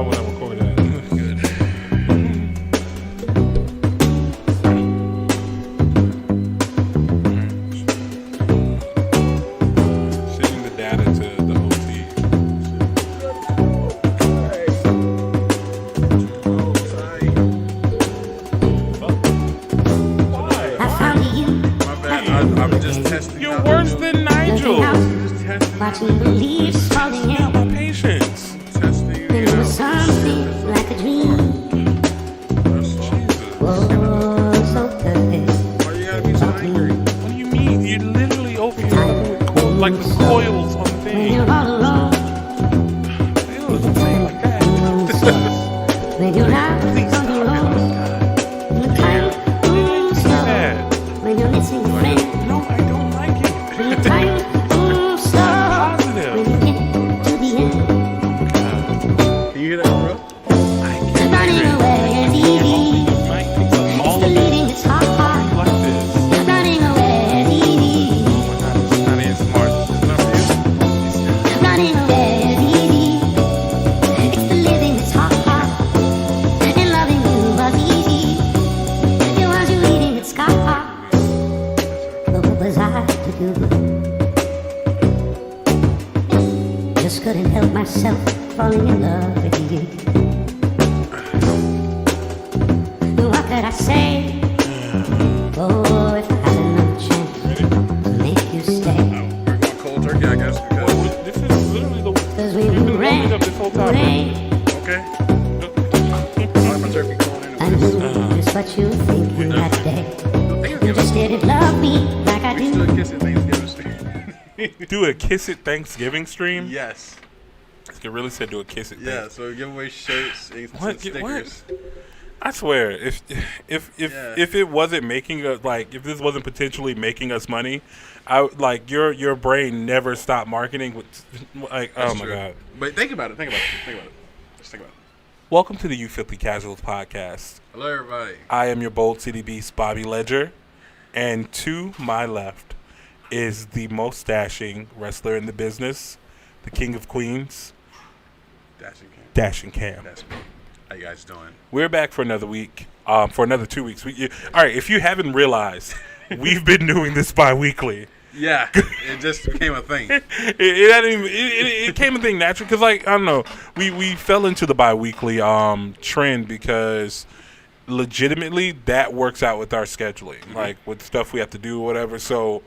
I want to record that. Good. Sending the data to the OT. I found you. My bad. I'm just testing. You're worse than Nigel. Just testing. Watching the leaves falling out. My patience. Testing. And it was something like a dream. Oh, so perfect. Why you gotta be so angry? What do you mean? You're literally over here like the coils on the When thing. you're all alone. Ew, don't say it like that. When you're out on the road. And the time moves slow. Bad. When you're missing a friend. No, I don't like it. When the time moves slow. Positive. When you get to the end. Can you hear that, bro? Running away is easy. Might pick up all of it Believing it's hard. like this. Running away is easy. Oh my god, it's not as smart. It's not for you. Running away is easy. It's the living that's hard. And loving you was easy. It was you eating at scar. But what was I to do? Just couldn't help myself falling in love with you. What could I say? Oh, if I had another chance to make you stay. We're going cold turkey, I guess, because. Well, this is literally the. Cause we You've been ran, warming up this whole time. ran. Okay. I like my turkey cold I anyway. knew just what you were thinking that day. You Thanksgiving. just didn't love me like I We still do. kiss at Thanksgiving stream. Do a Kiss It Thanksgiving stream? Yes. You really said do a Kiss It Yeah, Thanksgiving. so we give away shirts and What? stickers. I swear, if Yeah. it wasn't making us if this wasn't potentially making us money, I like your brain never stopped marketing with like That's oh my true. god. But think about it. Just think about it. Welcome to the You Filthy Casuals podcast. Hello, everybody. I am your bold city beast Bobby Ledger, and to my left is the most dashing wrestler in the business, the King of Queens, Dashing Cam. That's me. How you guys doing? We're back for another week, for another 2 weeks. All right, if you haven't realized, we've been doing this bi-weekly. Yeah, it just became a thing. It came a thing naturally because, like, I don't know, we fell into the bi-weekly trend because legitimately that works out with our scheduling, like with stuff we have to do or whatever. So,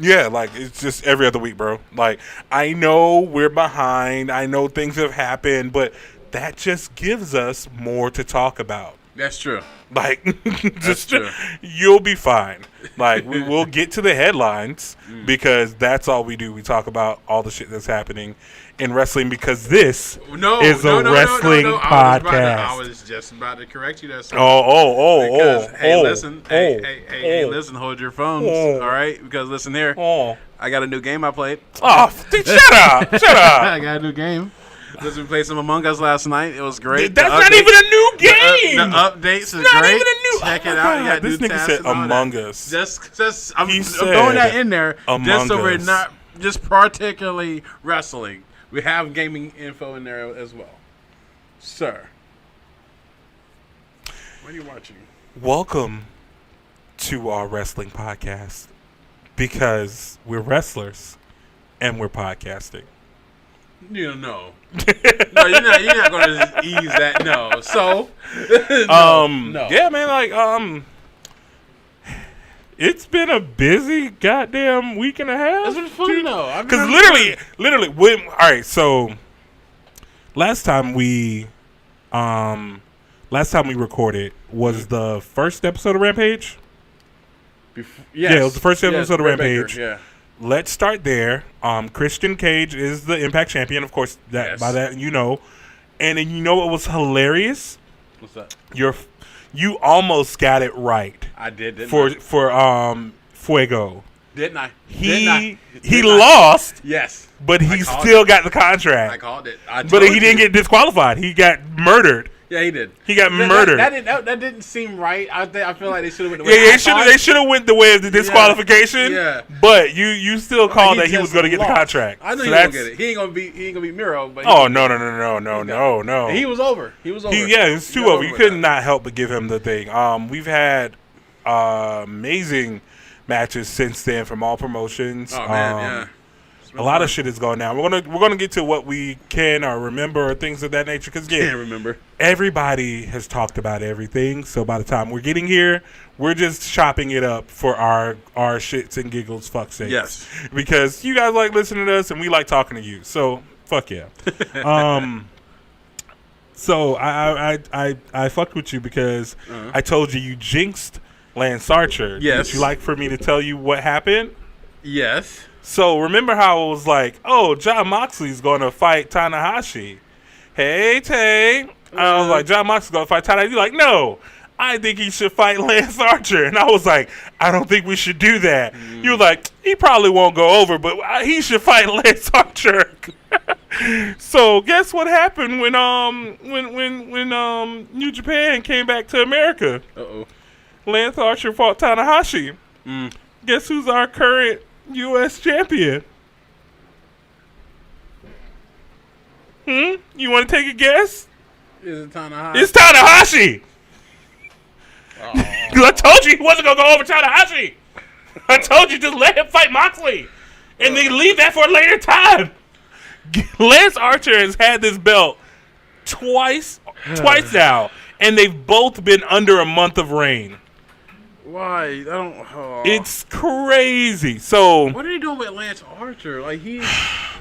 yeah, like it's just every other week, bro. Like I know we're behind. I know things have happened, but that just gives us more to talk about. That's true. Like, just true. you'll be fine. Like, we will get to the headlines because that's all we do. We talk about all the shit that's happening in wrestling because this is a wrestling podcast. I was just about to correct you there. Sir. Listen, hold your phones, all right? Because listen here, I got a new game I played. Oh, shut up. I got a new game. Listen, we played some Among Us last night. It was great. That's not even a new game. The updates is not great. even a new. Check oh it my out. You God, got this new nigga tasks said and all Among that. Us. I'm He throwing that said in there Among just so we're Us. not just particularly wrestling. We have gaming info in there as well. Sir, what are you watching? Welcome to our wrestling podcast because we're wrestlers and we're podcasting. You know. No, you're not going to ease that. No. So, no. Yeah, man, like, it's been a busy goddamn week and a half. It's been fun, though. Because literally, all right, so last time we recorded was the first episode of Rampage. Yes. Yeah, it was the first episode of Brett Rampage. Baker, yeah. Let's start there. Christian Cage is the Impact champion, of course. Yes. By that you know, and then you know what was hilarious? What's that? You almost got it right. I did, didn't for I? Fuego. Didn't I? He Didn't I? lost, Yes. but I he called still it. got the I contract. called it. But he didn't get disqualified. He got murdered. Yeah, he did. He got murdered. That didn't seem right. I feel like they should have went. They should have went the way of the disqualification. Yeah. But you still called that he was going to get the contract. I know so he gonna get it. He ain't gonna beat Miro. But no. He was over. He was over. It's too over. You could not help but give him the thing. We've had amazing matches since then from all promotions. Oh man, yeah. A lot of shit is going down. We're gonna get to what we can or remember or things of that nature. Because Can't remember. Everybody has talked about everything. So by the time we're getting here, we're just chopping it up for our shits and giggles, fuck sakes. Yes. Because you guys like listening to us and we like talking to you. So fuck yeah. So I fucked with you because I told you jinxed Lance Archer. Yes. Would you like for me to tell you what happened? Yes. So remember how it was like, oh, Jon Moxley's going to fight Tanahashi. Hey, Tay. I was like, Jon Moxley's going to fight Tanahashi. You're like, no, I think he should fight Lance Archer. And I was like, I don't think we should do that. You were like, he probably won't go over, but he should fight Lance Archer. So guess what happened when New Japan came back to America? Uh-oh. Lance Archer fought Tanahashi. Guess who's our current U.S. champion? You want to take a guess? Is it Tanahashi? It's Tanahashi. Because I told you he wasn't going to go over Tanahashi. I told you just let him fight Moxley. And then leave that for a later time. Lance Archer has had this belt twice now. And they've both been under a month of reign. Why? I don't. Oh. It's crazy. So what are you doing with Lance Archer? Like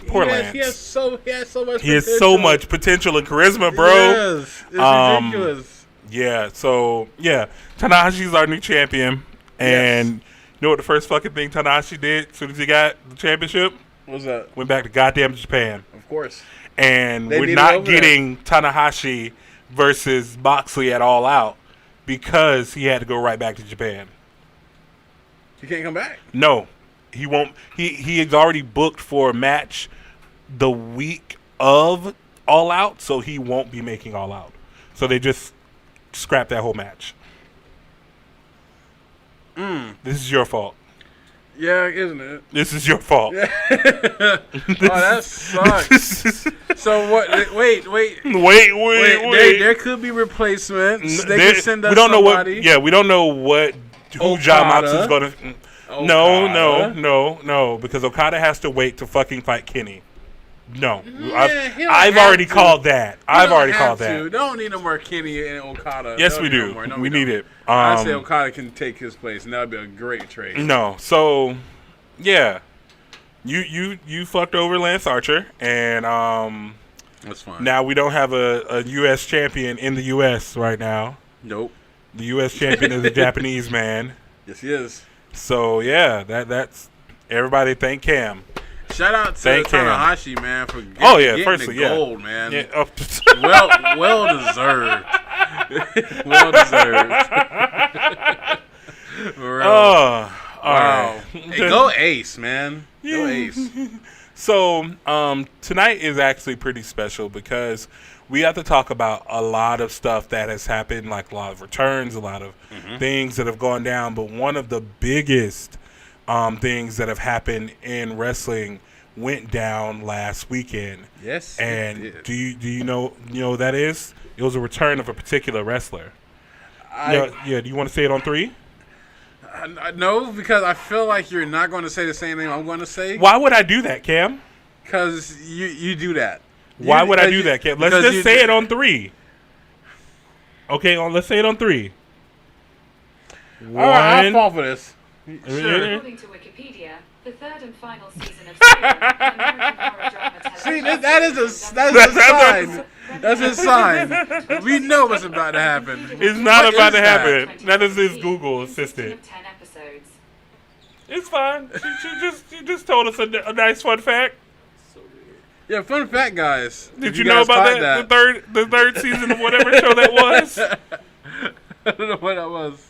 poor Lance. He has so much. He has so much potential and charisma, bro. Yes, it's ridiculous. Yeah. So yeah, Tanahashi's our new champion, and you know what the first fucking thing Tanahashi did as soon as he got the championship? What's that? Went back to goddamn Japan. Of course. And we're not getting Tanahashi versus Moxley at All Out. Because he had to go right back to Japan. He can't come back? No. He won't. He is already booked for a match the week of All Out, so he won't be making All Out. So they just scrapped that whole match. This is your fault. Yeah, isn't it? This is your fault. Yeah. That sucks. So what? Wait. There could be replacements. They could send us we don't somebody. Know what. Yeah, we don't know who Jon Moxley's going to. No, because Okada has to wait to fucking fight Kenny. No, I've already called that. They don't need no more Kenny and Okada. Yes, we do. We need it. I say Okada can take his place, and that would be a great trade. No, so yeah, you fucked over Lance Archer, and that's fine. Now we don't have a U.S. champion in the U.S. right now. Nope. The U.S. champion is a Japanese man. Yes, he is. So yeah, that's everybody. Thank Cam. Shout out to Tanahashi, man, for getting the gold, man. Yeah. Well deserved. Well deserved. All right. Hey, go Ace, man. Go Ace. So tonight is actually pretty special because we have to talk about a lot of stuff that has happened, like a lot of returns, a lot of things that have gone down. But one of the biggest things that have happened in wrestling went down last weekend. Yes. And do you know what that is? It was a return of a particular wrestler. Do you want to say it on 3? No, because I feel like you're not going to say the same thing I'm going to say. Why would I do that, Cam? Because you do that. Why would I do that, Cam? Let's just say it on 3. Okay, let's say it on 3. All right, I'll fall for this. Sure. According to Wikipedia, the third and final season of Serial, an American horror drama television. See, that's a sign. That's a sign. We know what's about to happen. It's not about to happen. That is his Google assistant. 10 episodes. It's fine. She just told us a nice fun fact. Yeah, fun fact, guys. Did you know about that? The third season of whatever show that was? I don't know what that was.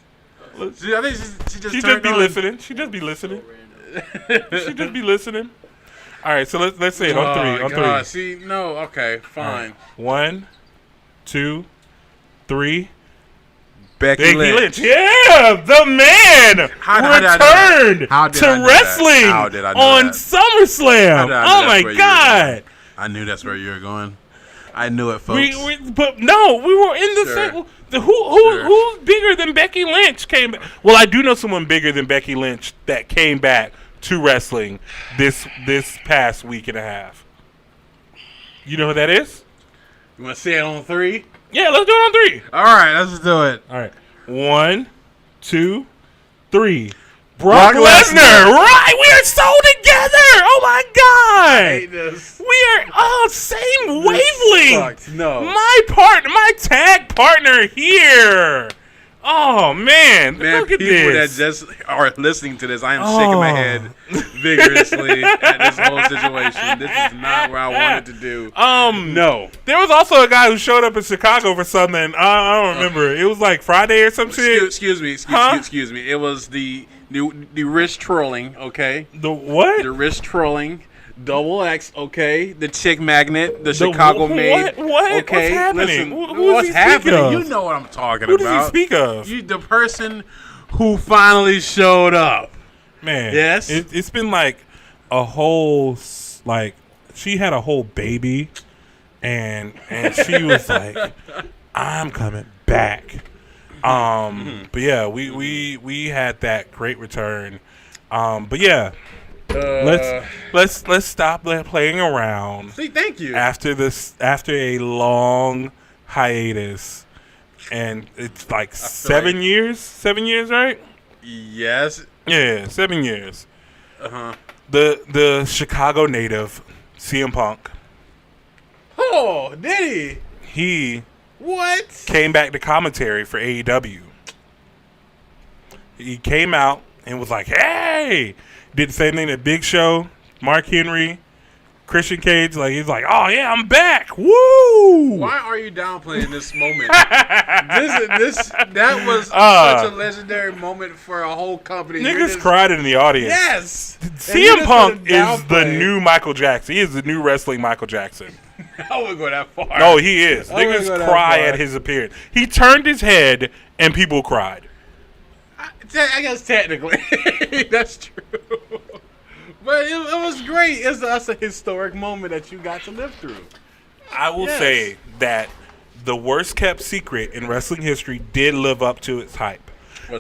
I think she just be listening. She just be listening. She just be listening. All right, so let's say it on 3. On 3. See, no, okay, fine. Right. 1, 2, 3. Becky Lynch. Yeah, the man returned to wrestling on SummerSlam. Oh my God! I knew that's where you were going. I knew it, folks. But no, we were in the same. Who's bigger than Becky Lynch came back? Well, I do know someone bigger than Becky Lynch that came back to wrestling this past week and a half. You know who that is? You want to say it on 3? Yeah, let's do it on 3. All right, let's do it. All right. 1, 2, 3. Brock Lesnar. Right, we are so together. Oh my God. I hate this. We are same wavelength. Sucks. No. My tag partner here. Oh man, look at people this. that just are listening to this, I am shaking my head vigorously at this whole situation. This is not what I wanted to do. No. There was also a guy who showed up in Chicago for something. I don't remember. It was like Friday or some shit. Excuse me. It was the wrist trolling. Okay. The what? The wrist trolling. Double X, okay. The chick magnet, the Chicago maid. What? Okay, what's happening? Listen, what's happening? You know what I'm talking about. Who does he speak of? The person who finally showed up. Man, yes. It's been like a whole she had a whole baby, and she was like, "I'm coming back." But yeah, we had that great return. But yeah. Let's stop playing around. See, thank you. After a long hiatus, and it's like 7 years. 7 years, right? Yes. Yeah, 7 years. The Chicago native, CM Punk. Oh, did he? What? Came back to commentary for AEW. He came out and was like, "Hey." Did the same thing at Big Show, Mark Henry, Christian Cage. Like he's like, "Oh yeah, I'm back! Woo!" Why are you downplaying this moment? That was such a legendary moment for a whole company. Niggas cried in the audience. Yes, CM Punk is the new Michael Jackson. He is the new wrestling Michael Jackson. I wouldn't go that far. No, he is. Niggas cry at his appearance. He turned his head and people cried. I guess technically that's true, but it was great. That's a historic moment that you got to live through. I will say that the worst kept secret in wrestling history did live up to its hype.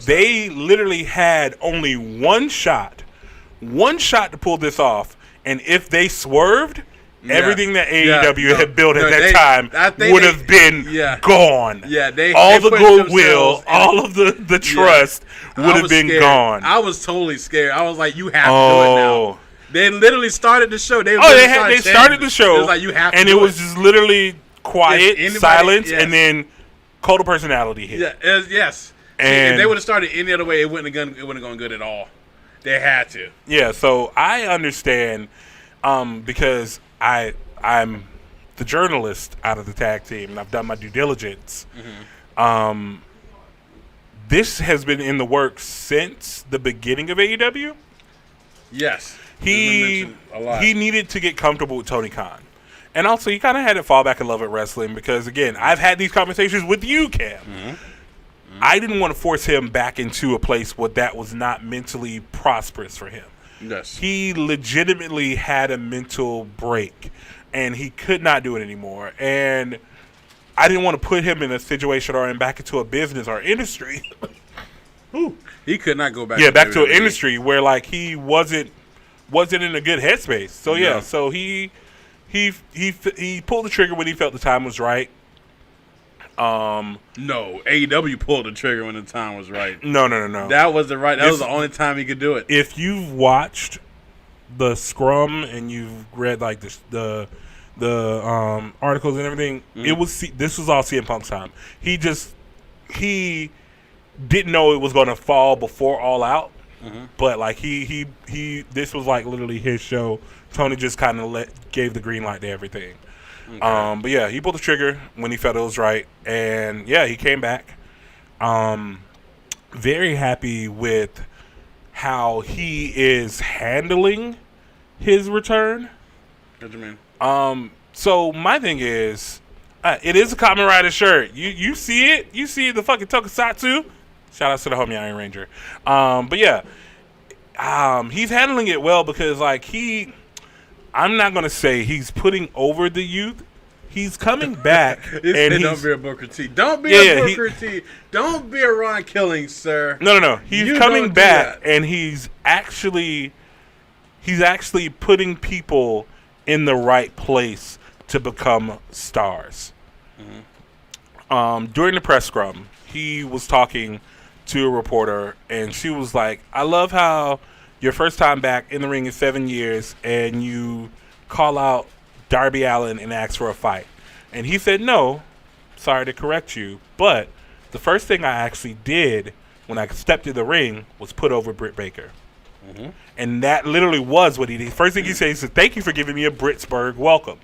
They literally had only one shot to pull this off, and if they swerved, everything that AEW had built at that time would have been gone. Yeah, all the goodwill, all of the trust would have been gone. I was totally scared. I was like, "You have to do it now." They literally started the show. They started the show. It was like, "You have to." And do it was just literally quiet, silence, and then cult of personality hit. Yeah, yes. And if they would have started any other way, it wouldn't have gone good at all. They had to. Yeah, so I understand because I'm the journalist out of the tag team, and I've done my due diligence. This has been in the works since the beginning of AEW. Yes. He needed to get comfortable with Tony Khan. And also, he kind of had to fall back in love with wrestling because, again, I've had these conversations with you, Cam. I didn't want to force him back into a place where that was not mentally prosperous for him. Yes. He legitimately had a mental break, and he could not do it anymore. And I didn't want to put him in a situation or back into a business or industry. He could not go back. Yeah, back to an industry where like he wasn't in a good headspace. So yeah, so he pulled the trigger when he felt the time was right. No, AEW pulled the trigger when the time was right. No. That was the only time he could do it. If you've watched the Scrum and you've read like the articles and everything, this was all CM Punk's time. He didn't know it was going to fall before All Out, but like he this was like literally his show. Tony just kind of gave the green light to everything. Okay. But yeah, he pulled the trigger when he felt it was right, and yeah, he came back. Very happy with how he is handling his return. What do you mean? So my thing is, It is a Kamen Rider shirt. You see it. You see the fucking tokusatsu. Shout out to the homie Iron Ranger. But yeah, he's handling it well because like I'm not gonna say he's putting over the youth. He's coming back. And don't be a Booker T. Don't be a Booker T. Don't be a Ron Killing, sir. No. He's coming back, and he's actually putting people in the right place to become stars. During the press scrum, he was talking to a reporter, and she was like, I love how your first time back in the ring in 7 years, and you call out Darby Allin and ask for a fight. And he said, no, sorry to correct you, but the first thing I actually did when I stepped in the ring was put over Britt Baker. And that literally was what he did. First thing he said, thank you for giving me a Britsburg welcome.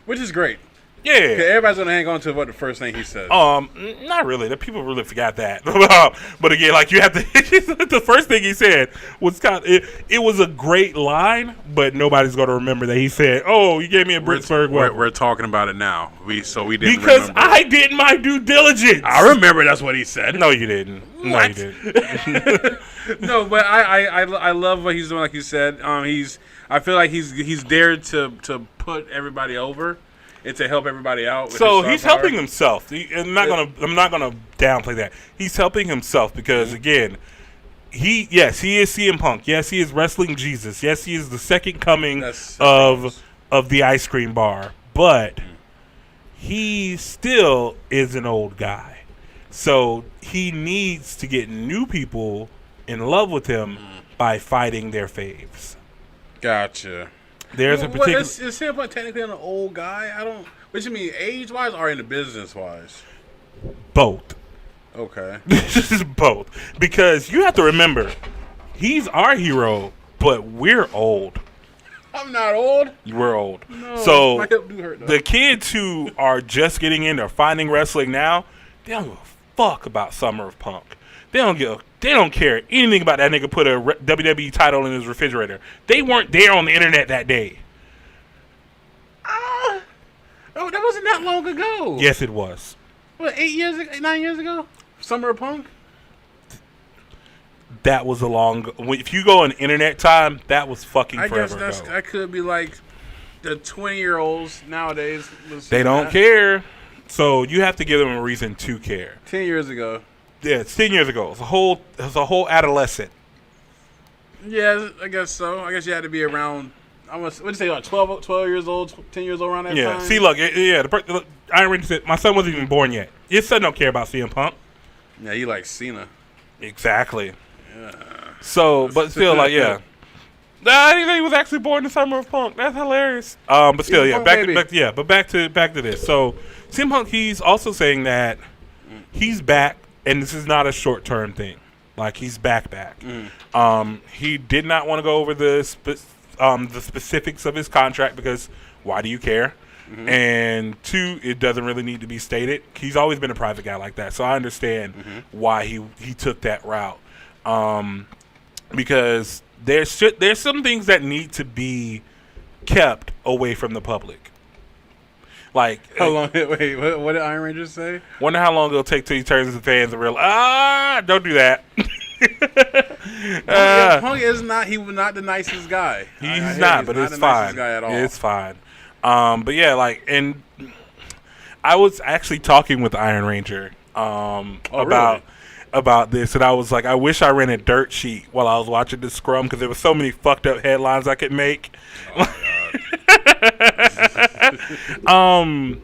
Which is great. Yeah. Everybody's going to hang on to what the first thing he said. Not really. The people really forgot that. But again, like you have to, the first thing he said was it was a great line, but nobody's going to remember that he said, oh, you gave me a Britsburg welcome. We're talking about it now. We didn't because remember. I did my due diligence. I remember that's what he said. No, you didn't. What? No, you didn't. No, but I love what he's doing. Like you said, I feel like he's there to put everybody over and to help everybody out. With So his he's star power. helping himself. I'm not gonna downplay that. He's helping himself because again, he is CM Punk. Yes, he is wrestling Jesus. Yes, he is the second coming of the ice cream bar. But he still is an old guy. So he needs to get new people in love with him by fighting their faves. Gotcha. There's a particular. Is CM Punk technically an old guy? I don't. What you mean, age wise or in the business wise? Both. Okay. This is both. Because you have to remember, he's our hero, but we're old. I'm not old. We're old. No, So my hip do hurt, though. the kids who are just getting in or finding wrestling now, they don't give a fuck about Summer of Punk. They don't care anything about that nigga put a WWE title in his refrigerator. They weren't there on the internet that day. Oh, that wasn't that long ago. Yes, it was. What, 9 years ago? Summer of Punk? That was a long. If you go in internet time, that was fucking I forever guess ago. that could be like the 20-year-olds nowadays. They don't care. So you have to give them a reason to care. 10 years ago. Yeah, it's 10 years ago. It was a whole adolescent. Yeah, I guess so. I guess you had to be around. What'd you say, like 12 years old, 10 years old around that Yeah. time? See, look, the Iron Ranger said my son wasn't even born yet. His son don't care about CM Punk. Yeah, you like Cena. Exactly. Yeah. So, but still, like, yeah. I didn't think he was actually born in the summer of Punk. That's hilarious. But still, yeah. Back to this. So, CM Punk, he's also saying that he's back, and this is not a short-term thing. Like, he's back. He did not want to go over the specifics of his contract because why do you care? Mm-hmm. And two, it doesn't really need to be stated. He's always been a private guy like that, so I understand why he took that route. Because there's some things that need to be kept away from the public. Like how long? Wait, what did Iron Ranger say? Wonder how long it'll take till he turns his fans and realize, don't do that. Punk is not. He was not the nicest guy. He's not, but it's fine. Guy at all. It's fine. But yeah, like, and I was actually talking with Iron Ranger about this, and I was like, I wish I ran a dirt sheet while I was watching this scrum because there were so many fucked up headlines I could make.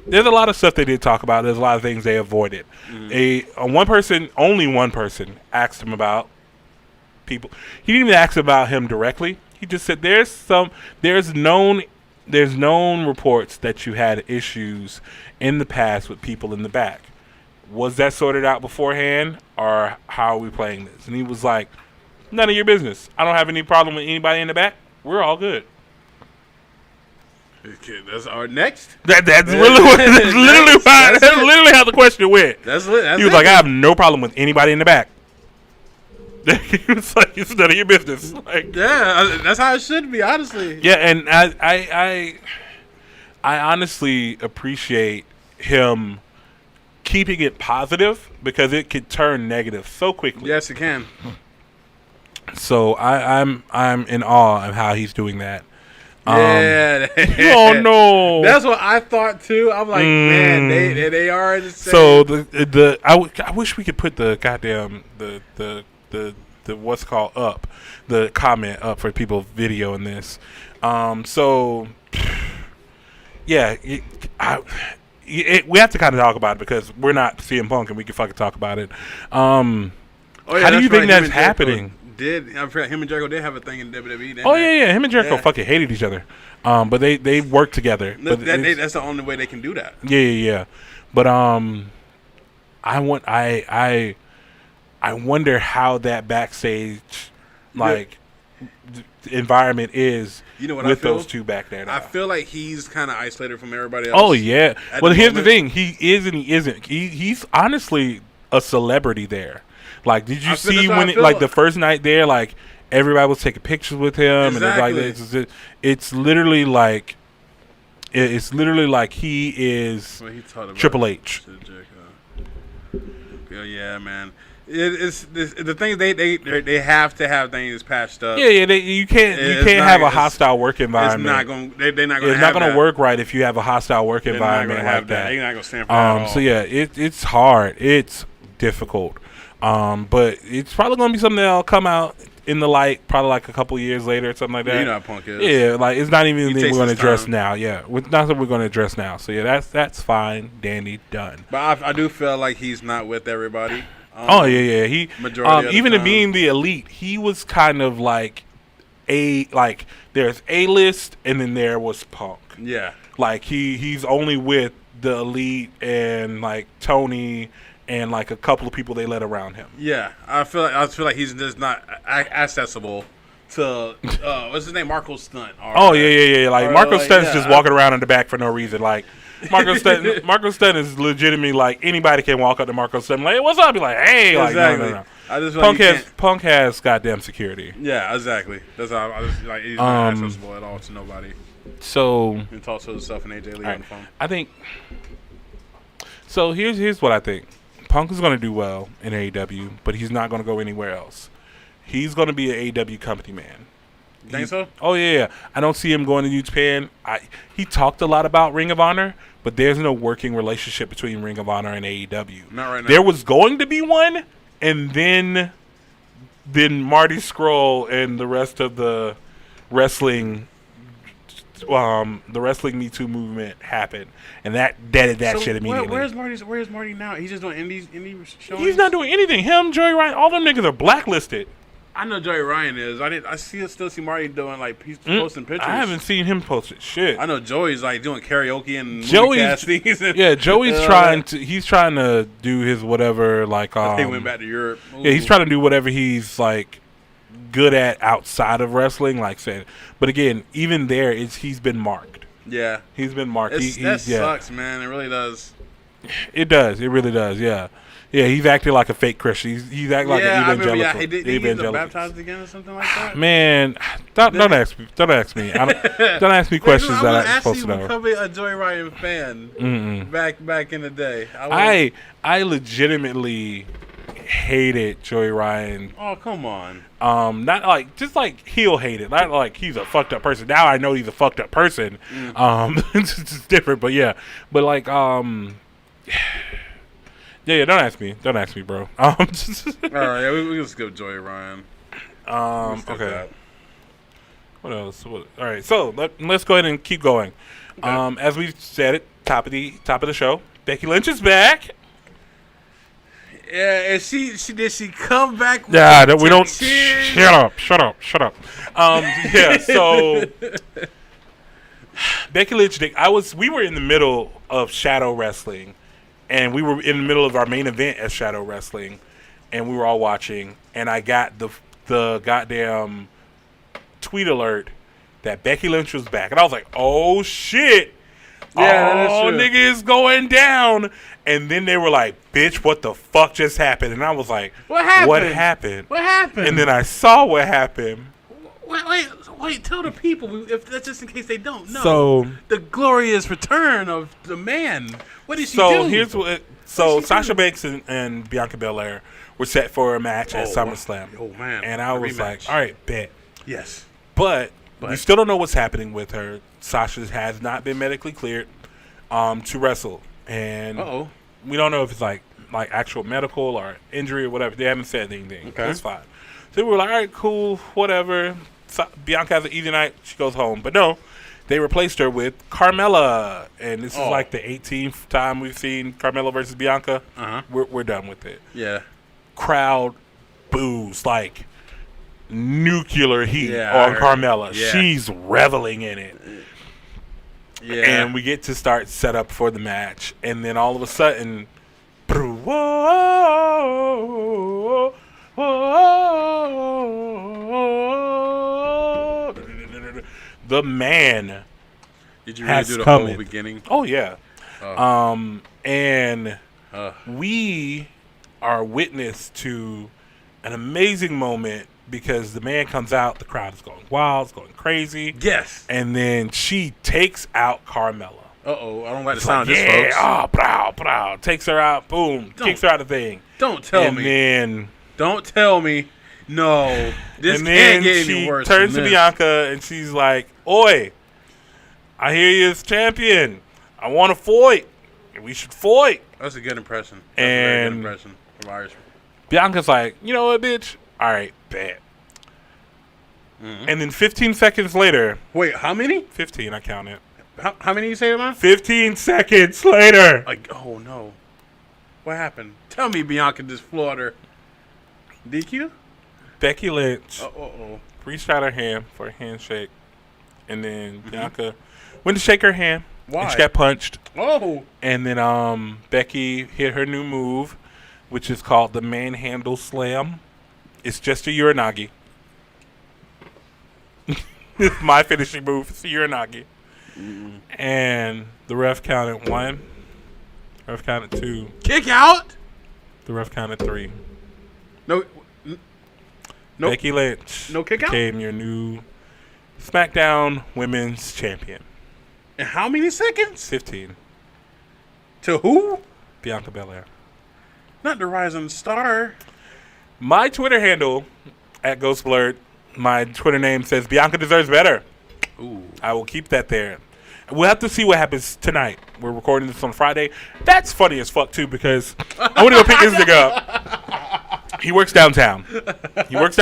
There's a lot of stuff they did talk about. There's a lot of things they avoided. Only one person asked him about people. He didn't even ask about him directly. He just said there's known reports that you had issues in the past with people in the back. Was that sorted out beforehand, or how are we playing this? And he was like, none of your business. I don't have any problem with anybody in the back. We're all good. Okay, that's our next. That's literally how the question went. He was like, I have no problem with anybody in the back. He was like, it's none of your business. Like, yeah, that's how it should be, honestly. Yeah, and I honestly appreciate him keeping it positive because it could turn negative so quickly. Yes, it can. So I'm in awe of how he's doing that. Yeah. Oh no. That's what I thought too. I'm like, man, they are the same. So I wish we could put the goddamn the what's called up, the comment up for people videoing this. So yeah, we have to kind of talk about it because we're not CM Punk and we can fucking talk about it. How do you think that's happening? I forgot him and Jericho did have a thing in WWE. Oh yeah, him and Jericho fucking hated each other. But they worked together. But that's the only way they can do that. Yeah. But I wonder how that backstage environment is. You know what with I feel? Those two back there. Now. I feel like he's kind of isolated from everybody else. Oh yeah. Well, here's the thing: he is and he isn't. He's honestly a celebrity there. Like, did you see when the first night there, like everybody was taking pictures with him, exactly. And it's literally like he is Triple H. Yeah, man. It's the thing they have to have things patched up. Yeah. You can't have a hostile work environment. They're not going. It's not going to work right if you have a hostile work environment like that. They're not going to stand for that at all. So yeah, it's hard. It's difficult. But it's probably going to be something that'll come out in the light probably like a couple years later or something like that. You know how Punk is. Yeah, like it's not even anything we're going to address now. Yeah, not something we're going to address now. So yeah, that's fine. Dandy, done. But I do feel like he's not with everybody. Yeah. He majority of even the in being the elite, he was kind of like there's A-list and then there was Punk. Yeah. Like he's only with the elite and like Tony and like a couple of people they let around him. Yeah, I feel like he's just not accessible to what's his name, Marco Stunt. Yeah. Like Marco Stunt's just walking around in the back for no reason. Like Marco Stunt is legitimately like anybody can walk up to Marco Stunt like, hey, what's up? Be like, hey, exactly. Like no. Punk has goddamn security. Yeah, exactly. That's how I was like he's not accessible at all to nobody. So he talks to himself and AJ Lee on the phone. I think. So here's what I think. Punk is going to do well in AEW, but he's not going to go anywhere else. He's going to be an AEW company man. Think so? Oh, yeah. I don't see him going to New Japan. He talked a lot about Ring of Honor, but there's no working relationship between Ring of Honor and AEW. Not right now. There was going to be one, and then Marty Scurll and the rest of the wrestling Me Too movement happened, and that deaded that shit immediately. Where's Marty now? He's just doing indie shows. He's not doing anything. Him, Joey Ryan, all them niggas are blacklisted. I know Joey Ryan is. I still see Marty doing like he's posting pictures. I haven't seen him post shit. I know Joey's like doing karaoke and movie castings. Yeah, Joey's trying to do his whatever like. He went back to Europe. Ooh. Yeah, he's trying to do whatever he's like good at outside of wrestling, like said. But again, even there, he's been marked. Yeah, he's been marked. That sucks, man. It really does. It does. It really does. Yeah. Yeah, he's acting like a fake Christian. He's acting like an evangelical. Yeah, did he get baptized again or something like that? Man, don't ask me. Don't ask me. Don't ask me questions that I'm supposed to know. I'm becoming a Joey Ryan fan back in the day. I legitimately hated Joey Ryan. Oh, come on. Not like just like heel hated. Not like he's a fucked up person. Now I know he's a fucked up person. It's just different, but yeah. But like Yeah, don't ask me. Don't ask me, bro. All right, we can skip Joey Ryan. Okay. That. What else? All right, so let's go ahead and keep going. Okay. As we said at top of the show, Becky Lynch is back. Yeah, and she come back? Yeah, we don't. Shut up. Yeah, so Becky Lynch. We were in the middle of Shadow Wrestling. And we were in the middle of our main event at Shadow Wrestling, and we were all watching. And I got the goddamn tweet alert that Becky Lynch was back, and I was like, "Oh shit! Yeah, nigga is going down." And then they were like, "Bitch, what the fuck just happened?" And I was like, What happened? What happened? What happened?" And then I saw what happened. Wait. Tell the people, if that's just in case they don't know. So the glorious return of the man. What did she do? So here's what. So Sasha Banks and Bianca Belair were set for a match at SummerSlam. Oh man! And I was like, all right, bet. Yes. But we still don't know what's happening with her. Sasha has not been medically cleared to wrestle, and we don't know if it's like actual medical or injury or whatever. They haven't said anything. Okay. It's fine. So we were like, all right, cool, whatever. So Bianca has an easy night. She goes home. But no, they replaced her with Carmella. And this is like the 18th time we've seen Carmella versus Bianca. We're done with it. Yeah. Crowd boos like nuclear heat on Carmella. Yeah. She's reveling in it. Yeah. And we get to start set up for the match. And then all of a sudden, whoa, the man. Did you really do the whole beginning? Oh yeah. And we are witness to an amazing moment because the man comes out, the crowd is going wild, it's going crazy. Yes. And then she takes out Carmella. I don't like the sound of this, folks. Brow. Takes her out, boom, kicks her out of the thing. Don't tell me. Don't tell me. No. This can't get any worse. And then she turns to Bianca and she's like, "Oi, I hear you as champion. I want to fight. We should fight." That's a good impression. That's a very good impression from Irish. Bianca's like, "You know what, bitch? All right, bet." Mm-hmm. And then 15 seconds later. Wait, how many? 15, I counted. How many you say, man? 15 seconds later. Like, oh no. What happened? Tell me Bianca just floored her. DQ? Becky Lynch reached out her hand for a handshake. And then Bianca went to shake her hand. Why? And she got punched. Oh. And then Becky hit her new move, which is called the Manhandle Slam. It's just a Uranagi. It's my finishing move. It's a Uranagi. And the ref counted 1. The ref counted 2. Kick out? The ref counted 3. No. Becky Lynch became your new SmackDown Women's Champion. In how many seconds? 15. To who? Bianca Belair. Not the Rising Star. My Twitter handle, @GhostBlurred, my Twitter name says Bianca deserves better. Ooh. I will keep that there. We'll have to see what happens tonight. We're recording this on Friday. That's funny as fuck, too, because I want to go pick this nigga up. He works downtown. Works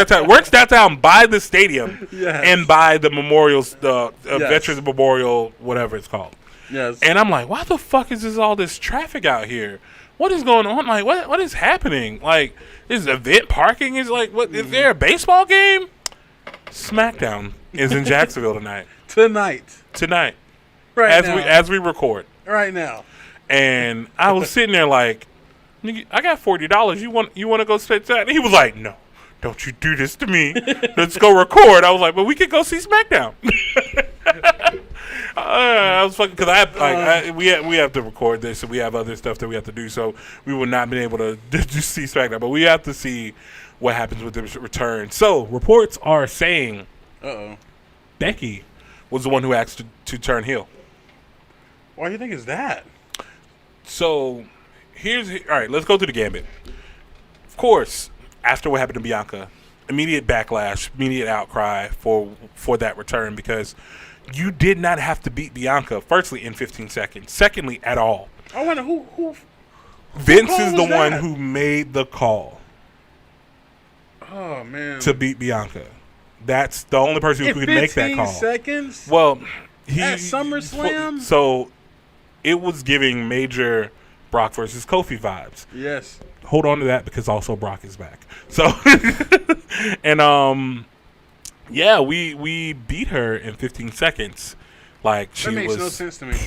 downtown by the stadium and by the memorials, the Veterans Memorial, whatever it's called. Yes. And I'm like, why the fuck is all this traffic out here? What is going on? Like, what is happening? Like, is event parking? Is like, what? Is there a baseball game? SmackDown is in Jacksonville tonight. Tonight. Right as we record. Right now. And I was sitting there like, I got $40. You want to go sit that? And he was like, no, don't you do this to me. Let's go record. I was like, but we could go see SmackDown. I was fucking because we have to record this and we have other stuff that we have to do, so we will not be able to just see SmackDown. But we have to see what happens with the return. So reports are saying, Becky was the one who asked to turn heel. Why do you think is that? So all right, let's go to the gambit. Of course, after what happened to Bianca, immediate backlash, immediate outcry for that return because you did not have to beat Bianca, firstly, in 15 seconds. Secondly, at all. I wonder who Vince is the one who made the call. Oh, man. To beat Bianca. That's the only person who could make that call. 15 seconds? Well, at SummerSlam? So it was giving major Brock versus Kofi vibes. Yes. Hold on to that because also Brock is back. So, and yeah, we beat her in 15 seconds. Like that makes no sense to me.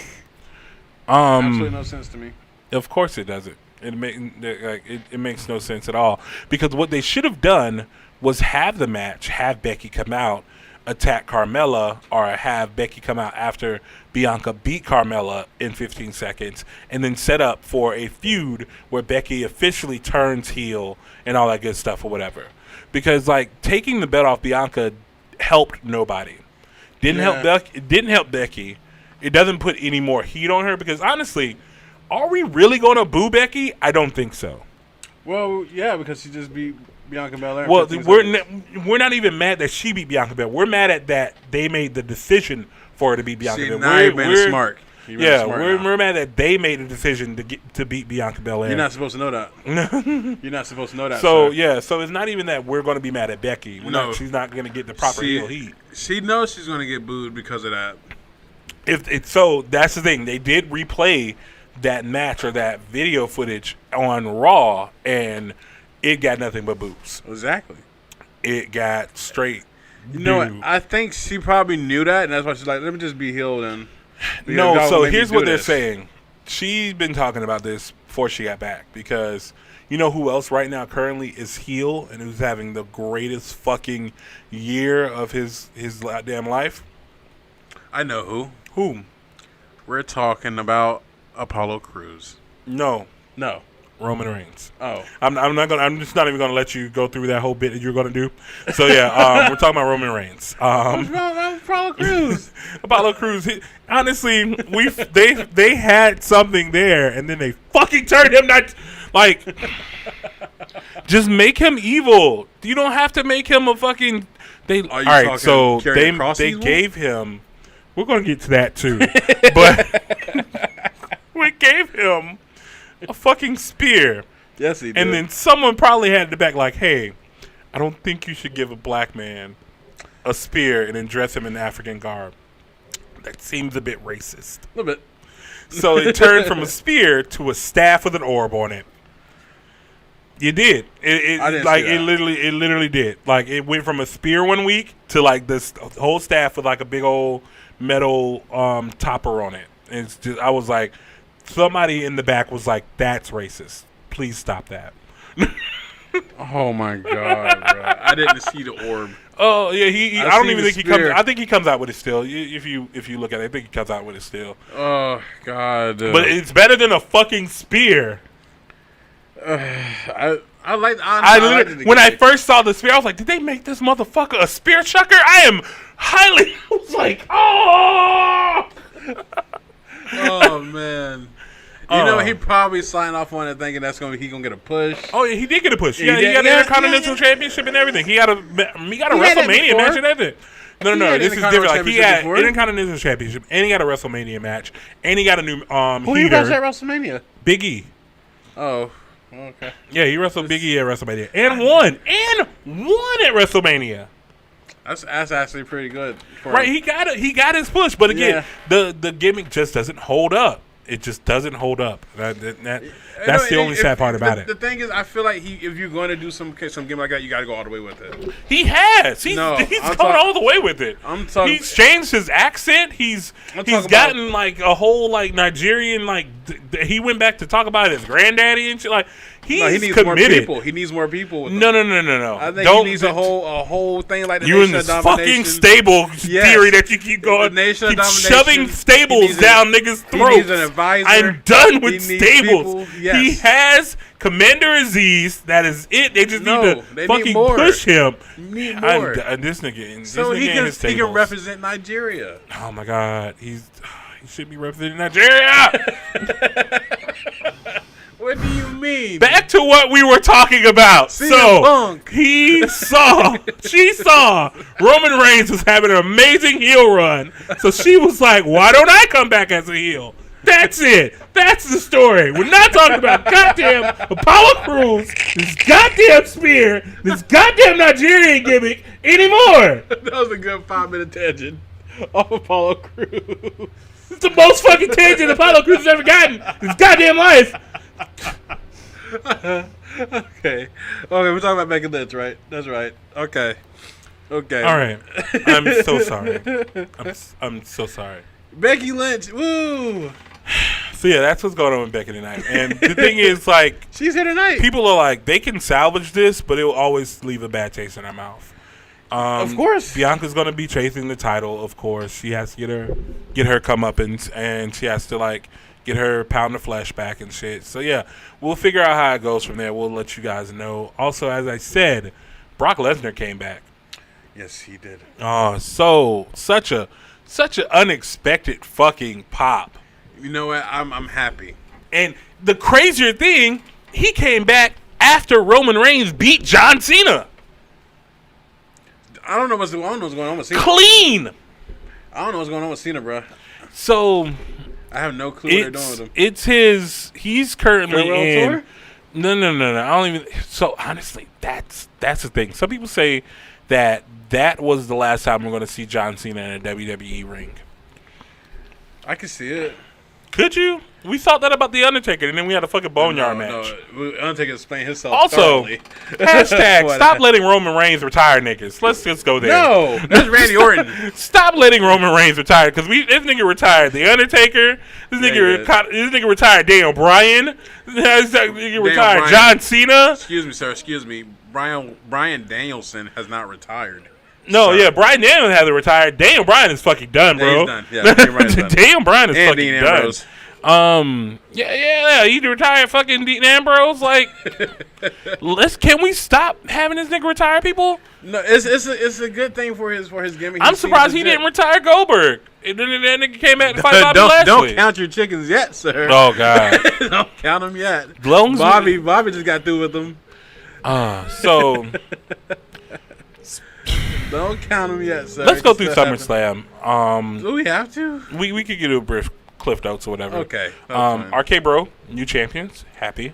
Absolutely no sense to me. Of course it doesn't. It makes no sense at all because what they should have done was have the match, have Becky come out, attack Carmella, or have Becky come out after Bianca beat Carmella in 15 seconds, and then set up for a feud where Becky officially turns heel and all that good stuff or whatever. Because like taking the belt off Bianca helped nobody. Didn't help Becky. It doesn't put any more heat on her because honestly, are we really going to boo Becky? I don't think so. Well, yeah, because she just beat Bianca Belair. Well, we're not even mad that she beat Bianca Belair. We're mad at that they made the decision for her to beat Bianca Belair. Now you've been smart. We're mad that they made the decision to beat Bianca Belair. You're not supposed to know that. You're not supposed to know that. So sir. so it's not even that we're going to be mad at Becky. She's not going to get the proper heel heat. She knows she's going to get booed because of that. So that's the thing. They did replay that match or that video footage on Raw, and it got nothing but boos. Exactly. It got straight. You know what? I think she probably knew that, and that's why she's like, let me just be healed and. No, so here's what they're saying. She's been talking about this before she got back because you know who else right now currently is heel and who's having the greatest fucking year of his goddamn life? I know who. Whom? We're talking about Apollo Crews. No. Roman Reigns. Oh. I'm just not even gonna let you go through that whole bit that you're gonna do. So yeah, we're talking about Roman Reigns. What's wrong with Apollo Crews? Apollo Crews. Honestly, they had something there, and then they fucking turned him not like. Just make him evil. You don't have to make him a fucking. All right, so they gave him. We're gonna get to that too, but we gave him a fucking spear. Yes, he did. And then someone probably had the back like, hey, I don't think you should give a black man a spear and then dress him in African garb. That seems a bit racist. A little bit. So it turned from a spear to a staff with an orb on it. You did. It literally did. Like it went from a spear one week to like this whole staff with like a big old metal topper on it. And it's just, I was like, somebody in the back was like, "That's racist. Please stop that." Oh my god, bro! I didn't see the orb. Oh yeah, I don't even think he comes. I think he comes out with it still. If you look at it, I think he comes out with it still. Oh god! But it's better than a fucking spear. I when I first saw the spear, I was like, "Did they make this motherfucker a spear chucker?" I am highly. I was like, "Oh." Oh man! You know he probably signed off on it thinking he gonna get a push. Oh yeah, he did get a push. Yeah, he got an Intercontinental Championship and everything. He got a WrestleMania match and everything. No, this is different. Like he had Intercontinental Championship and he got a WrestleMania match and he got a new Who you guys at WrestleMania? Big E. Oh, okay. Yeah, he wrestled Big E at WrestleMania and won at WrestleMania. That's actually pretty good. Right, he got his push, but again, the gimmick just doesn't hold up. It just doesn't hold up. That's the only sad part about it. The thing is, I feel like if you're going to do some gimmick like that, you got to go all the way with it. He has. He's going all the way with it. He's changed his accent. He's gotten like a whole like Nigerian like. He went back to talk about his granddaddy and shit. Like he needs committed. More people. He needs more people. With no. I think he needs a whole thing like the you Nation of Domination. Fucking stable theory that you keep going. Nation keep shoving stables down niggas' throats. He needs an advisor. I'm done with stables. Yes. He has Commander Aziz. That is it. They just need to fucking push him. Need more. This nigga. So he can represent Nigeria. Oh my God. He should be representing Nigeria. What do you mean? Back to what we were talking about. She saw Roman Reigns was having an amazing heel run. So she was like, why don't I come back as a heel? That's it. That's the story. We're not talking about goddamn Apollo Crews, this goddamn spear, this goddamn Nigerian gimmick anymore. That was a good 5-minute tangent off Apollo Crews. It's the most fucking tangent Apollo Crews has ever gotten in his goddamn life. Okay, we're talking about Becky Lynch, right? That's right. Okay. All right. I'm so sorry. I'm so sorry. Becky Lynch, woo! So yeah, that's what's going on with Becky tonight. And the thing is, like, she's here tonight. People are like, they can salvage this, but it will always leave a bad taste in our mouth. Of course, Bianca's gonna be chasing the title. Of course, she has to get her comeuppance, and she has to like get her pound of flesh back and shit. So yeah, we'll figure out how it goes from there. We'll let you guys know. Also, as I said, Brock Lesnar came back. Yes, he did. Oh, such an unexpected fucking pop. You know what? I'm happy. And the crazier thing, he came back after Roman Reigns beat John Cena. I don't know what's going on with Cena. Clean. I don't know what's going on with Cena, bro. So I have no clue what they're doing with him. it's his. He's currently Farewell in. tour? No. I don't even. So honestly, that's the thing. Some people say that was the last time we're going to see John Cena in a WWE ring. I can see it. Could you? We thought that about The Undertaker, and then we had a fucking boneyard match. No, Undertaker explained himself Also, thoroughly. hashtag What? stop letting Roman Reigns retire niggas. Let's just go there. No, that's Randy Orton. Stop letting Roman Reigns retire, because this nigga retired The Undertaker. This nigga retired Daniel Bryan. This nigga retired Bryan. John Cena. Excuse me, sir. Excuse me. Brian Danielson has not retired. No, Sir. yeah, Bryan Danielson hasn't retired. Daniel Bryan is fucking done, bro. He's done. Yeah, Daniel Bryan's done. Daniel Bryan is And fucking Dean done. Ambrose. Yeah, he retired fucking Dean Ambrose. Like, can we stop having this nigga retire people? No, it's a good thing for his gimmick. I'm surprised he didn't retire Goldberg. And then that nigga came back to fight Bobby don't Lashley. count your chickens yet, sir. Oh God, Don't count them yet. Bobby Bobby just got through with them. So Don't count them yet, sir. let's go through Still happen. SummerSlam. Do we have to? We could get a brief cliff notes or whatever. Okay. that's fine. RK Bro, new champions, happy.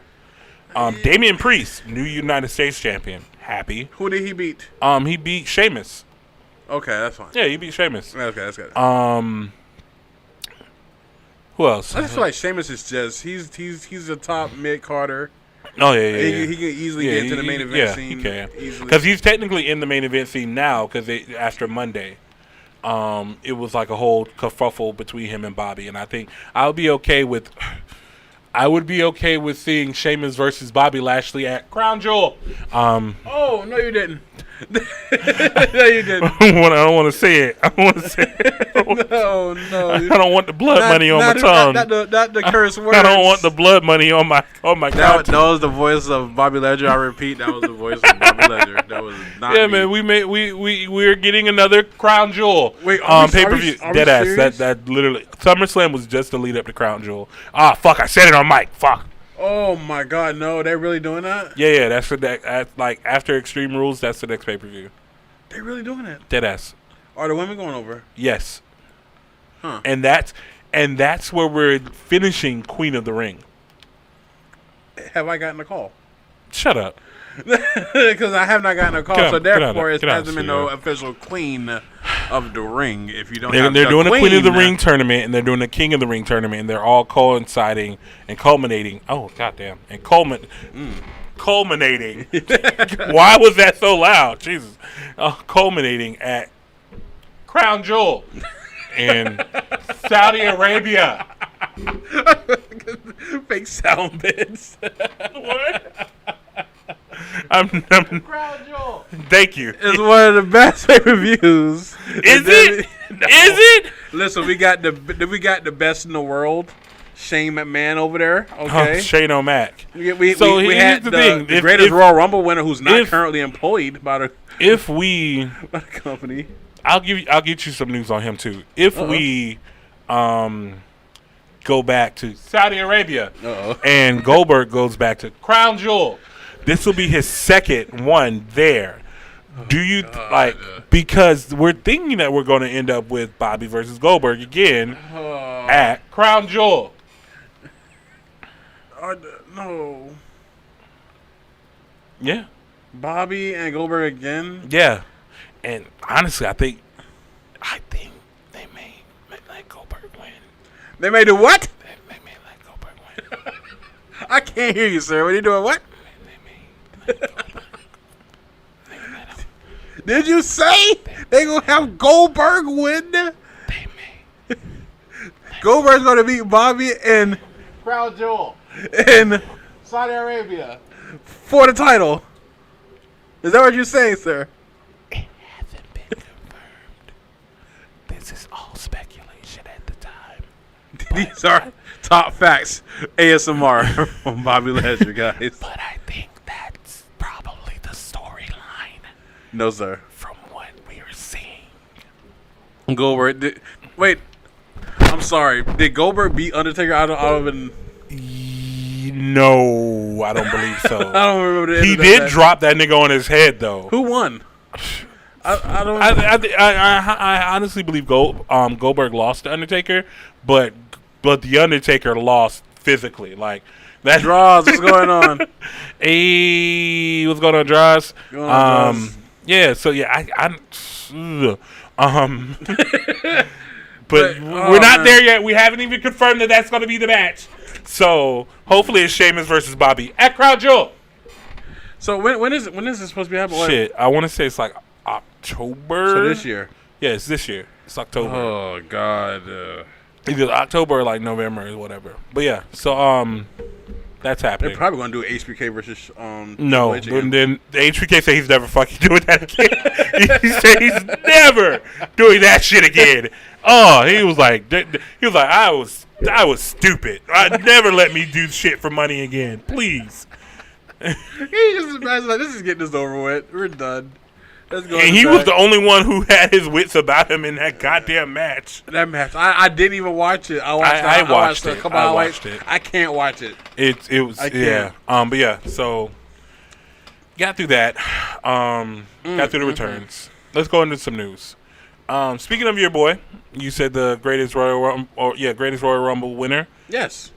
Damian Priest, new United States champion, happy. Who did he beat? He beat Sheamus. Okay, that's fine. Yeah, he beat Sheamus. Okay, that's good. Who else? I just feel like Sheamus is just he's a top mid Carter. Oh yeah. He can easily get into the main event scene. He can. Easily. Because he's technically in the main event scene now. Because after Monday, it was like a whole kerfuffle between him and Bobby, and I think I would be okay with seeing Sheamus versus Bobby Lashley at Crown Jewel. Oh no, you didn't. No, you didn't. I don't want to say it. I don't want to say it. No. I don't want the blood money on my tongue. Not the curse words. I don't want the blood money on my That was the voice of Bobby Ledger. I repeat, that was the voice of Bobby Ledger. That was not. Yeah, me. man, we're getting another Crown Jewel. Wait, pay per view. Deadass. That literally SummerSlam was just the lead up to Crown Jewel. Ah, fuck! I said it on mic. Fuck. Oh my God, no! They're really doing that? Yeah. That's like after Extreme Rules. That's the next pay per view. They're really doing it. Deadass. Are the women going over? Yes. Huh. And that's where we're finishing Queen of the Ring. Have I gotten a call? Shut up. Because I have not gotten a call, Get out- so get out of- therefore it get out hasn't of been studio. no official Queen of the Ring. If you don't, They're have doing a Queen of the Queen. Ring tournament, and they're doing a King of the Ring tournament, and they're all coinciding and culminating. Oh, goddamn. And culminating. Why was that so loud? Jesus. Culminating at Crown Jewel in Saudi Arabia. Fake sound bits. What? I'm Crown Jewel thank you. is one of the best pay-per-views. Is it? No. Is it? Listen, we got the best in the world. Shane McMahon over there. Okay. Oh, Shane O'Mac. We here's had the the thing. greatest Royal Rumble winner who's not if- currently employed by the If we, company. I'll get you some news on him too. If we, go back to Saudi Arabia, and Goldberg goes back to Crown Jewel, this will be his second one there. Do you because we're thinking that we're going to end up with Bobby versus Goldberg again at Crown Jewel? No. Yeah. Bobby and Goldberg again? Yeah. And honestly, I think they may let Goldberg win. They may do what? They may let Goldberg win. I can't hear you, sir. What are you doing? What? They may let Goldberg. Did you say they gonna have Goldberg win? They may. Goldberg's gonna beat Bobby in Crown Jewel in Saudi Arabia for the title. Is that what you're saying, sir? It hasn't been confirmed. This is all speculation at the time. These are top facts. ASMR from Bobby Ledger, guys. But I think that's probably the storyline No, sir. from what we Goldberg. Wait, I'm sorry. Did Goldberg beat Undertaker out of an? No, I don't believe so. I don't remember. The He end of did that. drop that nigga on his head though. Who won? I don't. I honestly believe Goldberg lost to Undertaker, but the Undertaker lost physically. Like that. Draws. What's going on? Hey, what's going on, Draws? Going on, Draws? Yeah. So yeah, but oh, we're not man. there yet. We haven't even confirmed that that's going to be the match. So hopefully it's Sheamus versus Bobby at Crown Jewel. So when is this supposed to be happening? What? Shit, I want to say it's like October. So this year. Yeah, it's this year. It's October. Oh God. Either October or like November or whatever. But yeah, so that's happening. They're probably gonna do HBK versus No, Triple H again. then the HBK said he's never fucking doing that again. He said he's never doing that shit again. Oh, he was like, I was stupid. I'd never let me do shit for money again, please. He just imagine like this is getting this over with. We're done. Let's go. And he was the only one who had his wits about him in that goddamn match. that match. I didn't even watch it. I watched it. a couple I highlights. watched it. I can't watch it. It was I yeah. can't. But yeah, so got through that. Got through the returns. Let's go into some news. Speaking of your boy, you said the greatest Royal Rumble winner. Yes,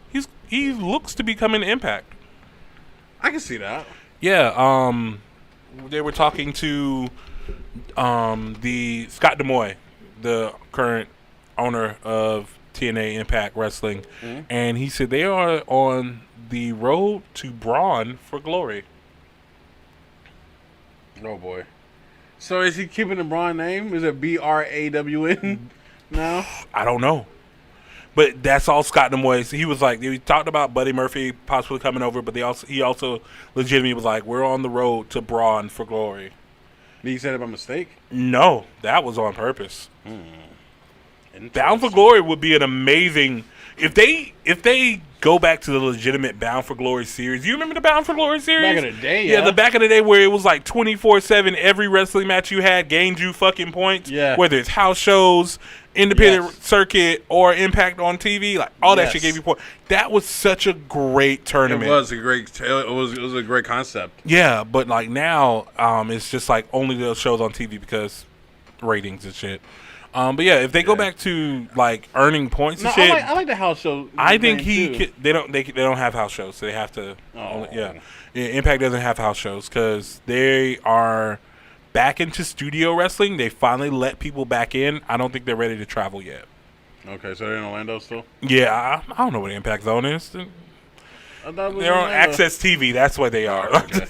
He looks to be coming to Impact. I can see that. Yeah. They were talking to the Scott Demoy, the current owner of TNA Impact Wrestling, and he said they are on the road to Braun for Glory. Oh boy. So is he keeping the Braun name? Is it BRAWN now? I don't know. But that's all Scott Demoy. He was like, he talked about Buddy Murphy possibly coming over, but he also legitimately was like, we're on the road to Braun for Glory. Did he say it by mistake? No, that was on purpose. Bound for Glory would be an amazing if they go back to the legitimate Bound for Glory series. You remember the Bound for Glory series? Back in the day, Yeah, yeah. the back in the day where it was like 24/7. Every wrestling match you had gained you fucking points. Yeah. Whether it's house shows, independent Yes. circuit, or Impact on TV, like all that Yes. shit gave you points. That was such a great It tournament. was a great. It was a great concept. Yeah, but like now, it's just like only those shows on TV because ratings and shit. But yeah, if they go back to like earning points No, and shit, I like the house show. I think thing, too. they don't have house shows, so they have to. Oh. Yeah, Impact doesn't have house shows because they are back into studio wrestling. They finally let people back in. I don't think they're ready to travel yet. Okay, so they're in Orlando still. Yeah, I don't know what Impact Zone is. I thought it was They're on Orlando. Access TV. That's what they are. Okay.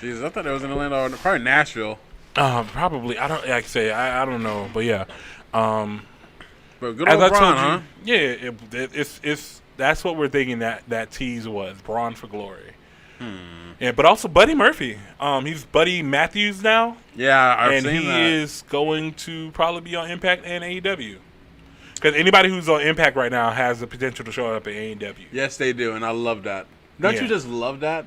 Jesus, I thought it was in Orlando. Probably Nashville. Probably. I don't. Like I say, I don't know, but yeah. But good As old I Braun, told huh? you, yeah, it's that's what we're thinking that tease was Braun for Glory. Yeah, but also Buddy Murphy. He's Buddy Matthews now, Yeah, I've and seen he that. is going to probably be on Impact and AEW. Because anybody who's on Impact right now has the potential to show up at AEW. Yes, they do, and I love that. Don't Yeah. you just love that?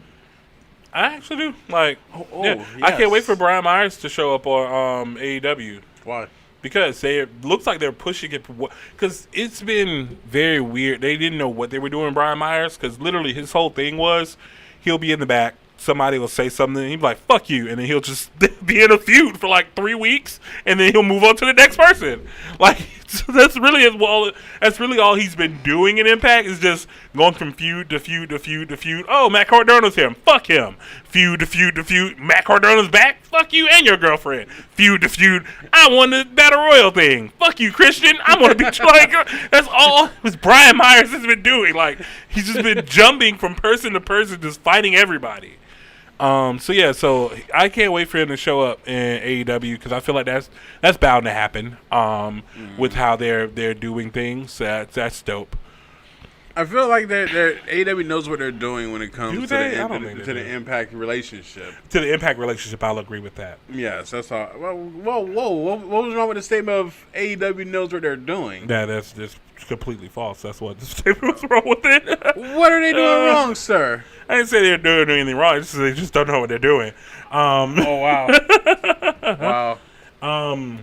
I actually do. Like, Oh, yeah. I can't yes. wait for Brian Myers to show up on AEW. Why? Because looks like they're pushing it. Because it's been very weird. They didn't know what they were doing, Brian Myers. Because literally his whole thing was he'll be in the back. Somebody will say something. And he'll be like, fuck you. And then he'll just be in a feud for like 3 weeks. And then he'll move on to the next person. Like, so that's really all he's been doing in Impact is just going from feud to feud to feud to feud. Oh, Matt Cardona's him. Fuck him. Feud to feud to feud. Matt Cardona's back. Fuck you and your girlfriend. Feud to feud. I won the Battle Royal thing. Fuck you, Christian. I want to be like, that's all Brian Myers has been doing. Like, he's just been jumping from person to person, just fighting everybody. So I can't wait for him to show up in AEW because I feel like that's bound to happen. With how they're doing things, that's dope. I feel like AEW knows what they're doing when it comes Do to they? I don't think they the do. Impact relationship. To the Impact relationship, I'll agree with that. Yes, that's all. Whoa! What was wrong with the statement of AEW knows what they're doing? That's just completely false. That's what the statement was wrong with it. What are they doing wrong, sir? I didn't say they're doing anything wrong. They just don't know what they're doing. Oh wow! Wow.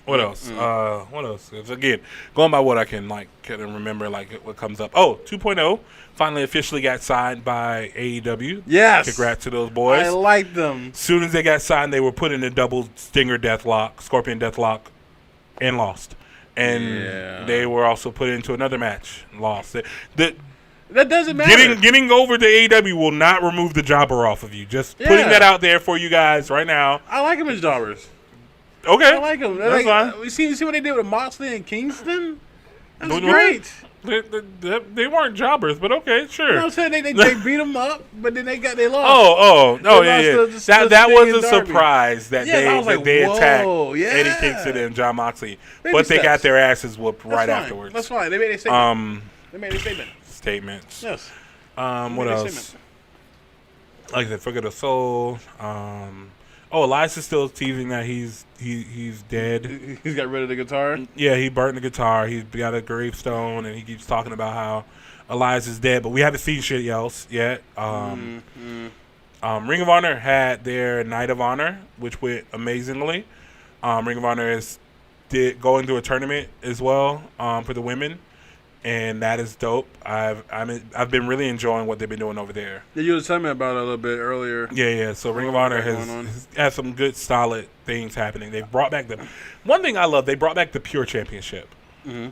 What else? What else? 'Cause again, going by what I can remember, what comes up. Oh, 2.0 finally officially got signed by AEW. Yes. Congrats to those boys. I like them. Soon as they got signed, they were put in a double Stinger Deathlock, Scorpion Deathlock, and lost. And they were also put into another match, and lost. That doesn't matter. Getting over to AEW will not remove the jobber off of you. Just putting that out there for you guys right now. I like them as jobbers. Okay. I like them. That's fine. We see what they did with Moxley and Kingston? That was Doing great. They weren't jobbers, but okay, sure. You know what I'm saying? They beat them up, but then they lost. Yeah. lost the That Sting was and a Darby. surprise that Yeah, I was like, they whoa, attacked yeah. Eddie Kingston and John Moxley, Baby but they got steps. their asses whooped That's right fine. afterwards. That's fine. They made a statement. Statements. Statements. Yes. What made a else? statement. Like I said, Forget the Soul. Elias is still teasing that he's dead. He's got rid of the guitar. Yeah, he burnt the guitar. He's got a gravestone, and he keeps talking about how Elias is dead, but we haven't seen shit else yet. Ring of Honor had their Night of Honor, which went amazingly. Ring of Honor is going through a tournament as well for the women, and that is dope. I've been really enjoying what they've been doing over there. Yeah, you were telling me about it a little bit earlier. Yeah. So Ring of Honor has some good, solid things happening. They've brought back one thing I love. They brought back the Pure Championship. Mm-hmm.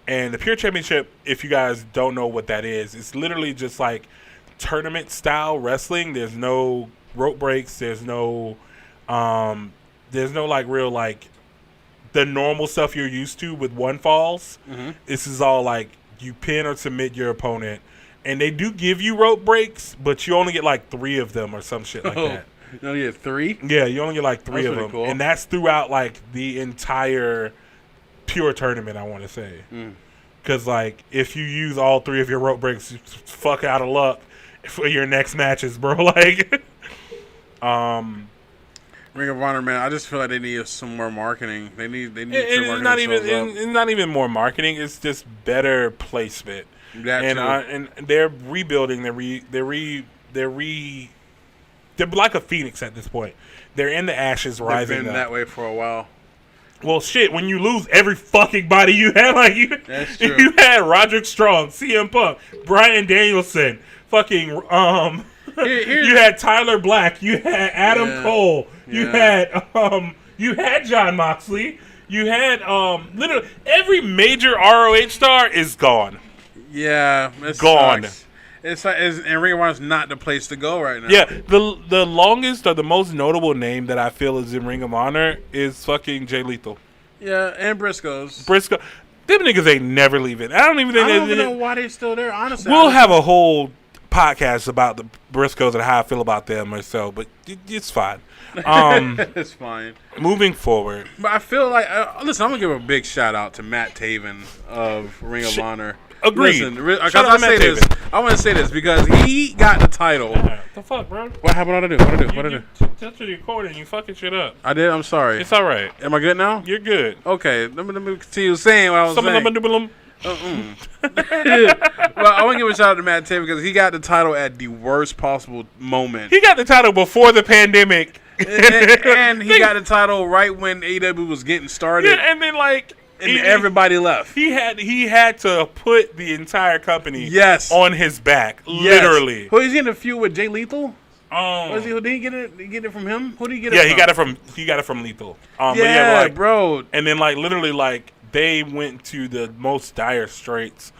And the Pure Championship, if you guys don't know what that is, it's literally just like tournament style wrestling. There's no rope breaks. There's no like real like the normal stuff you're used to with one falls. Mm-hmm. This is all like you pin or submit your opponent, and they do give you rope breaks, but you only get like 3 of them or some shit like that. You only get 3? Yeah, you only get like 3 That's of pretty them, cool. and that's throughout like the entire Pure tournament. I want to say, because like if you use all 3 of your rope breaks, you fuck out of luck for your next matches, bro. Like, Ring of Honor, man. I just feel like they need some more marketing. They need to it's market not even themselves up. it's not even more marketing. It's just better placement. That And too. they're rebuilding. They're like a phoenix at this point. They're in the ashes, They've rising been up. that way for a while. Well, shit, when you lose every fucking body you had, That's true. you had Roderick Strong, CM Punk, Bryan Danielson, fucking you had Tyler Black, you had Adam Cole, you had John Moxley, you had literally every major ROH star is gone. Yeah, it's Gone. It's like and Ring of Honor's not the place to go right now. Yeah, the longest or the most notable name that I feel is in Ring of Honor is fucking Jay Lethal. Yeah, and Briscoes. Briscoe. Them niggas ain't never leaving. I don't even know why they're still there. Honestly, We'll have a whole podcast about the Briscoes and how I feel about them or so, but it's fine. It's fine. Moving forward. But I feel like listen, I'm gonna give a big shout out to Matt Taven of Ring of Honor. Agreed. Listen, Shout out to Matt Taven. I want to say this because he got the title. The fuck, bro? What happened? What I do? You touched the recording and you fucking shit up. I did. I'm sorry. It's all right. Am I good now? You're good. Okay. Let me continue saying what I was saying. Well, I want to give a shout out to Matt Taven because he got the title at the worst possible moment. He got the title before the pandemic. and he got the title right when AEW was getting started. Yeah, and then like everybody left. He had to put the entire company on his back, Yes. literally. Who is he in a feud with? Jay Lethal? Who did he get it? Did he get it from him? Who did he get it from? he got it from Lethal. Bro. And then literally they went to the most dire straits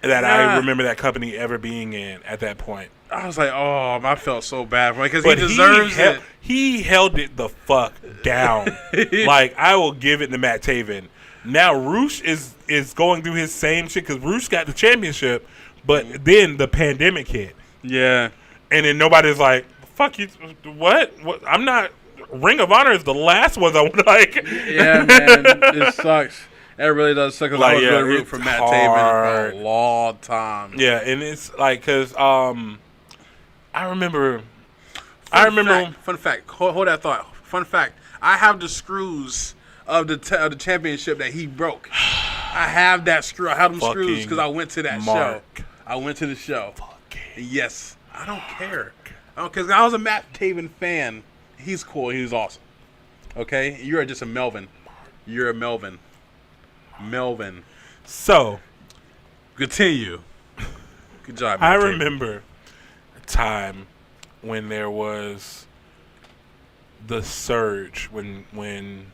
that I remember that company ever being in at that point. I was like, oh, I felt so bad for him because he deserves it. He held it the fuck down. I will give it to Matt Taven. Now Roosh is going through his same shit because Roosh got the championship, but then the pandemic hit. Yeah. And then nobody's like, fuck you, what? I'm not, Ring of Honor is the last one I would like. Yeah, man, it sucks. It really does suck because I was really rooting for Matt Taven for a long time. Yeah, and it's because I remember. Fun fact. Hold that thought. Fun fact. I have the screws of the championship that he broke. I have that screw. I have them screws because I went to that show. I went to the show. Yes, I don't care. Because I was a Matt Taven fan. He's cool. He was awesome. Okay, you're just a Melvin. You're a Melvin. Melvin. So Continue. Good job. I Matt. remember a time when there was the surge when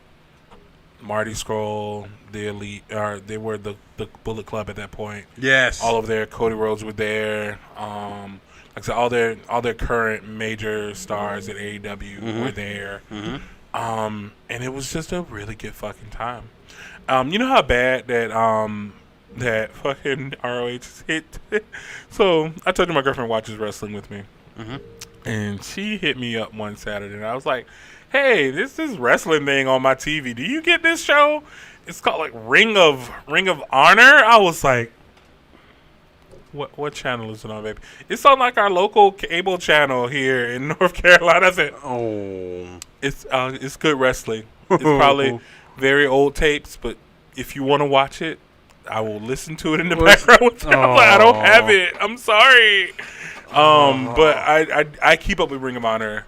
Marty Scurll, the Elite, they were the Bullet Club at that point. Yes. All of their Cody Rhodes were there. Like I said, all their current major stars at AEW were there. And it was just a really good fucking time. You know how bad that fucking ROH hit. So I told you my girlfriend watches wrestling with me, and she hit me up one Saturday, and I was like, "Hey, this is wrestling thing on my TV. Do you get this show? It's called like Ring of Honor." I was like, "What channel is it on, baby?" It's on like our local cable channel here in North Carolina. I said, Oh. It's good wrestling. It's probably very old tapes, but if you want to watch it, I will listen to it in the background with you. I'm like, I don't have it. I'm sorry. But I keep up with Ring of Honor.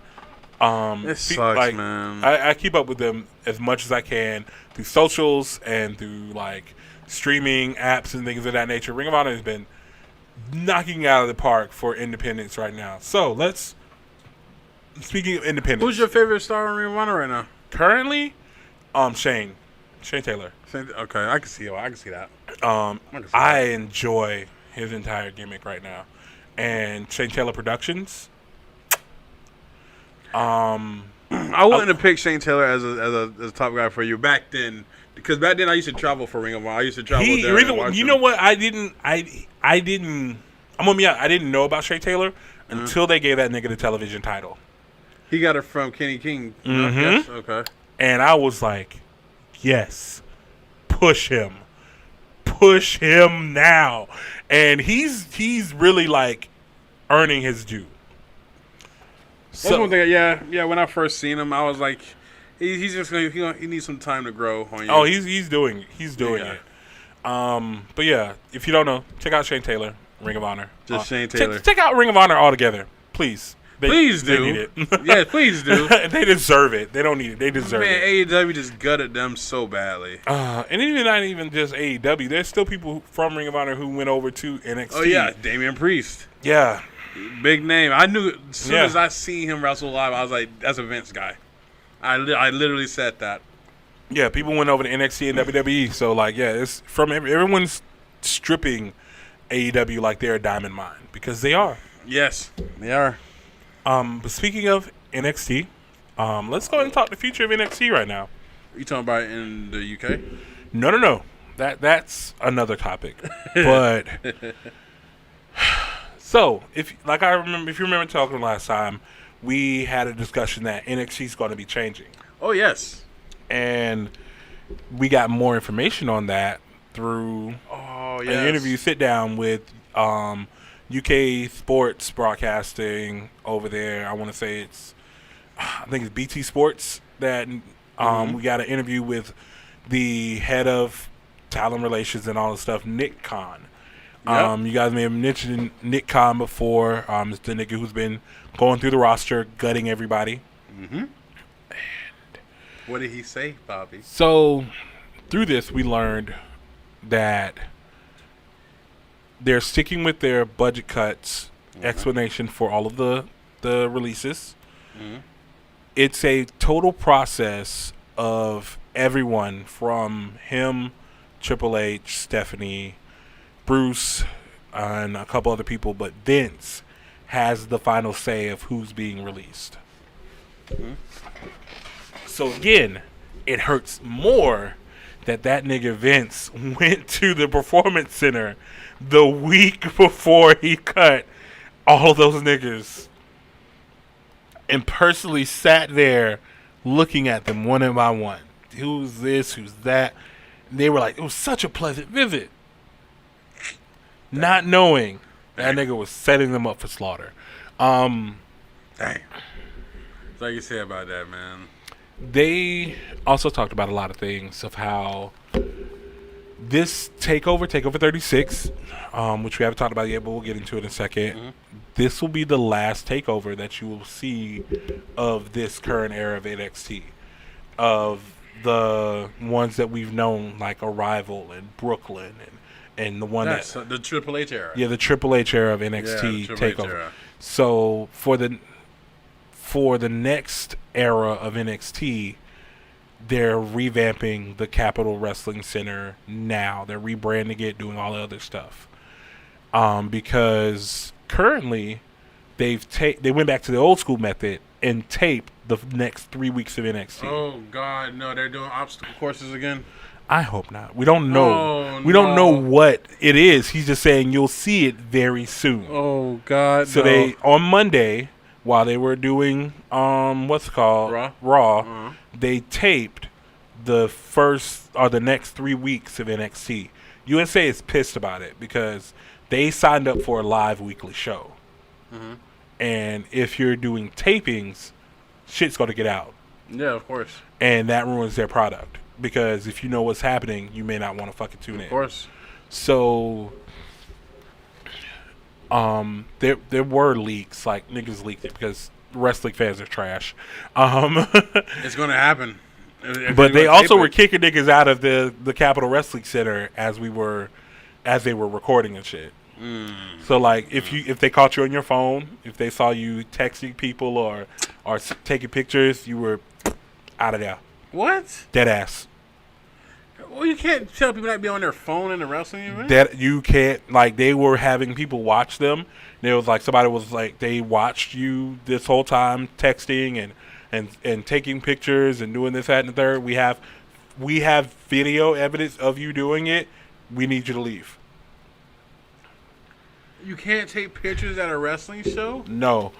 It sucks, man. I keep up with them as much as I can through socials and through like streaming apps and things of that nature. Ring of Honor has been knocking out of the park for independence right now. So speaking of independence, Who's your favorite star in Ring of Honor right now? currently, Shane Taylor. Okay, I can see that. I enjoy his entire gimmick right now, and Shane Taylor Productions. I wouldn't have picked Shane Taylor as a top guy for you back then, because back then I used to travel for Ring of Honor. I used to travel there. And watch You him. know what? I didn't. I'm gonna be honest. I didn't know about Shane Taylor until they gave that nigga the television title, He got it from Kenny King. Mhm. Yes? Okay. and I was like, "Yes, push him now." And he's really like earning his due. That's one thing. Yeah. When I first seen him, I was like, he's just he needs some time to grow on you. Oh, he's doing it. But yeah, if you don't know, check out Shane Taylor, Ring of Honor. Just Shane Taylor. Check out Ring of Honor altogether, please. Please They do. need it. Yeah, please do. They deserve it. They don't need it. They deserve Man, it. AEW just gutted them so badly. And even not even just AEW. There's still people from Ring of Honor who went over to NXT. Oh yeah, Damian Priest, Yeah. big name. I knew as soon Yeah. as I seen him wrestle live, I was like, that's a Vince guy. I literally said that. Yeah, people went over to NXT and WWE. So, like, yeah, it's from everyone's stripping AEW like they're a diamond mine because they are. Yes, they are. But speaking of NXT, let's go ahead and talk the future of NXT right now. You talking about in the UK? No. That's another topic. But so if you remember talking last time, we had a discussion that NXT is going to be changing, Oh yes. and we got more information on that through Oh an yes. interview sit down with UK Sports Broadcasting over there. I want to say I think it's BT Sports that we got an interview with the head of talent relations and all the stuff, Nick Khan. Yep. You guys may have mentioned Nick Khan before. It's the nigga who's been going through the roster, gutting everybody. What did he say, Bobby? So through this, we learned that they're sticking with their budget cuts explanation for all of the releases. It's a total process of everyone from him, Triple H, Stephanie, Bruce, and a couple other people, but Vince has the final say of who's being released. So again, it hurts more that nigga Vince went to the Performance Center the week before he cut all of those niggas and personally sat there looking at them one by one. Who's this? Who's that? They were like, it was such a pleasant visit. Not knowing that nigga was setting them up for slaughter. Dang. That's all you say about that, man. They also talked about a lot of things of how this takeover 36, which we haven't talked about yet, but we'll get into it in a second. This will be the last takeover that you will see of this current era of NXT, of the ones that we've known, like Arrival and Brooklyn and the one That's that the Triple H era. yeah, the Triple H era of NXT Yeah, the Triple H takeover. era. So for the next era of NXT, they're revamping the Capitol Wrestling Center now. They're rebranding it, doing all the other stuff. Because currently they went back to the old school method and taped the next 3 weeks of NXT. Oh God, no! They're doing obstacle courses again. I hope not. We don't know. Oh, We don't know no. what it is. He's just saying you'll see it very soon. Oh God! So they on Monday, while they were doing what's it called Raw? Raw, they taped the first or the next 3 weeks of NXT. USA is pissed about it because they signed up for a live weekly show, and if you're doing tapings, shit's gonna get out, Yeah, of course, and that ruins their product. Because if you know what's happening, you may not want to fucking tune in. of course. So, there were leaks, like niggas leaked it because wrestling fans are trash. It's gonna happen. But they also were kicking niggas out of the Capitol Wrestling Center as they were recording and shit. So like if they caught you on your phone, if they saw you texting people or taking pictures, you were out of there. What? Dead ass. Well, you can't tell people not to be on their phone in the wrestling event. That you can't, like, they were having people watch them. There was like somebody was like they watched you this whole time texting and taking pictures and doing this, that, and the third. We have video evidence of you doing it. We need you to leave. You can't take pictures at a wrestling show. No.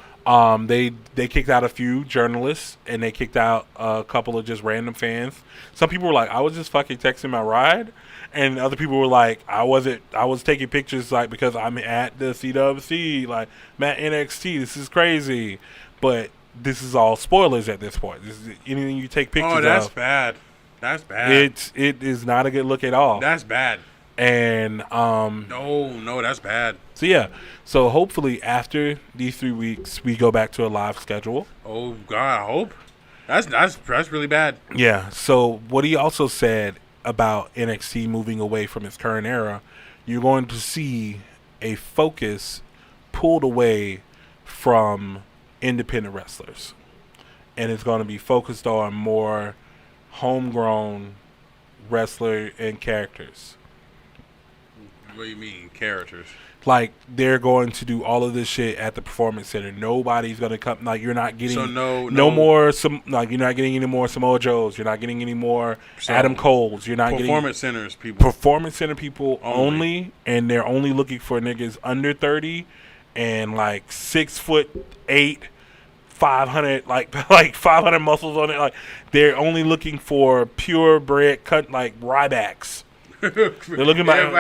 They kicked out a few journalists and they kicked out a couple of just random fans. Some people were like, I was just fucking texting my ride, and other people were like, I was taking pictures like because I'm at the CWC, like I'm at NXT. This is crazy, but this is all spoilers at this point. This is anything you take pictures of. Oh, that's bad. That's bad. It is not a good look at all. That's bad. And No, that's bad. so yeah, so hopefully after these 3 weeks we go back to a live schedule. Oh God, I hope. That's really bad. Yeah. So what he also said about NXT moving away from its current era, you're going to see a focus pulled away from independent wrestlers, and it's going to be focused on more homegrown wrestler and characters. What do you mean, characters? Like, they're going to do all of this shit at the Performance Center. Nobody's going to come. Like, you're not getting So no more. You're not getting any more Samoa Joes. You're not getting any more Adam Coles. You're not getting Performance centers, people. Performance Center people only, and they're only looking for niggas under 30 and like 6'8", 500 like 500 muscles on it. Like, they're only looking for purebred cut like Rybacks. They're looking like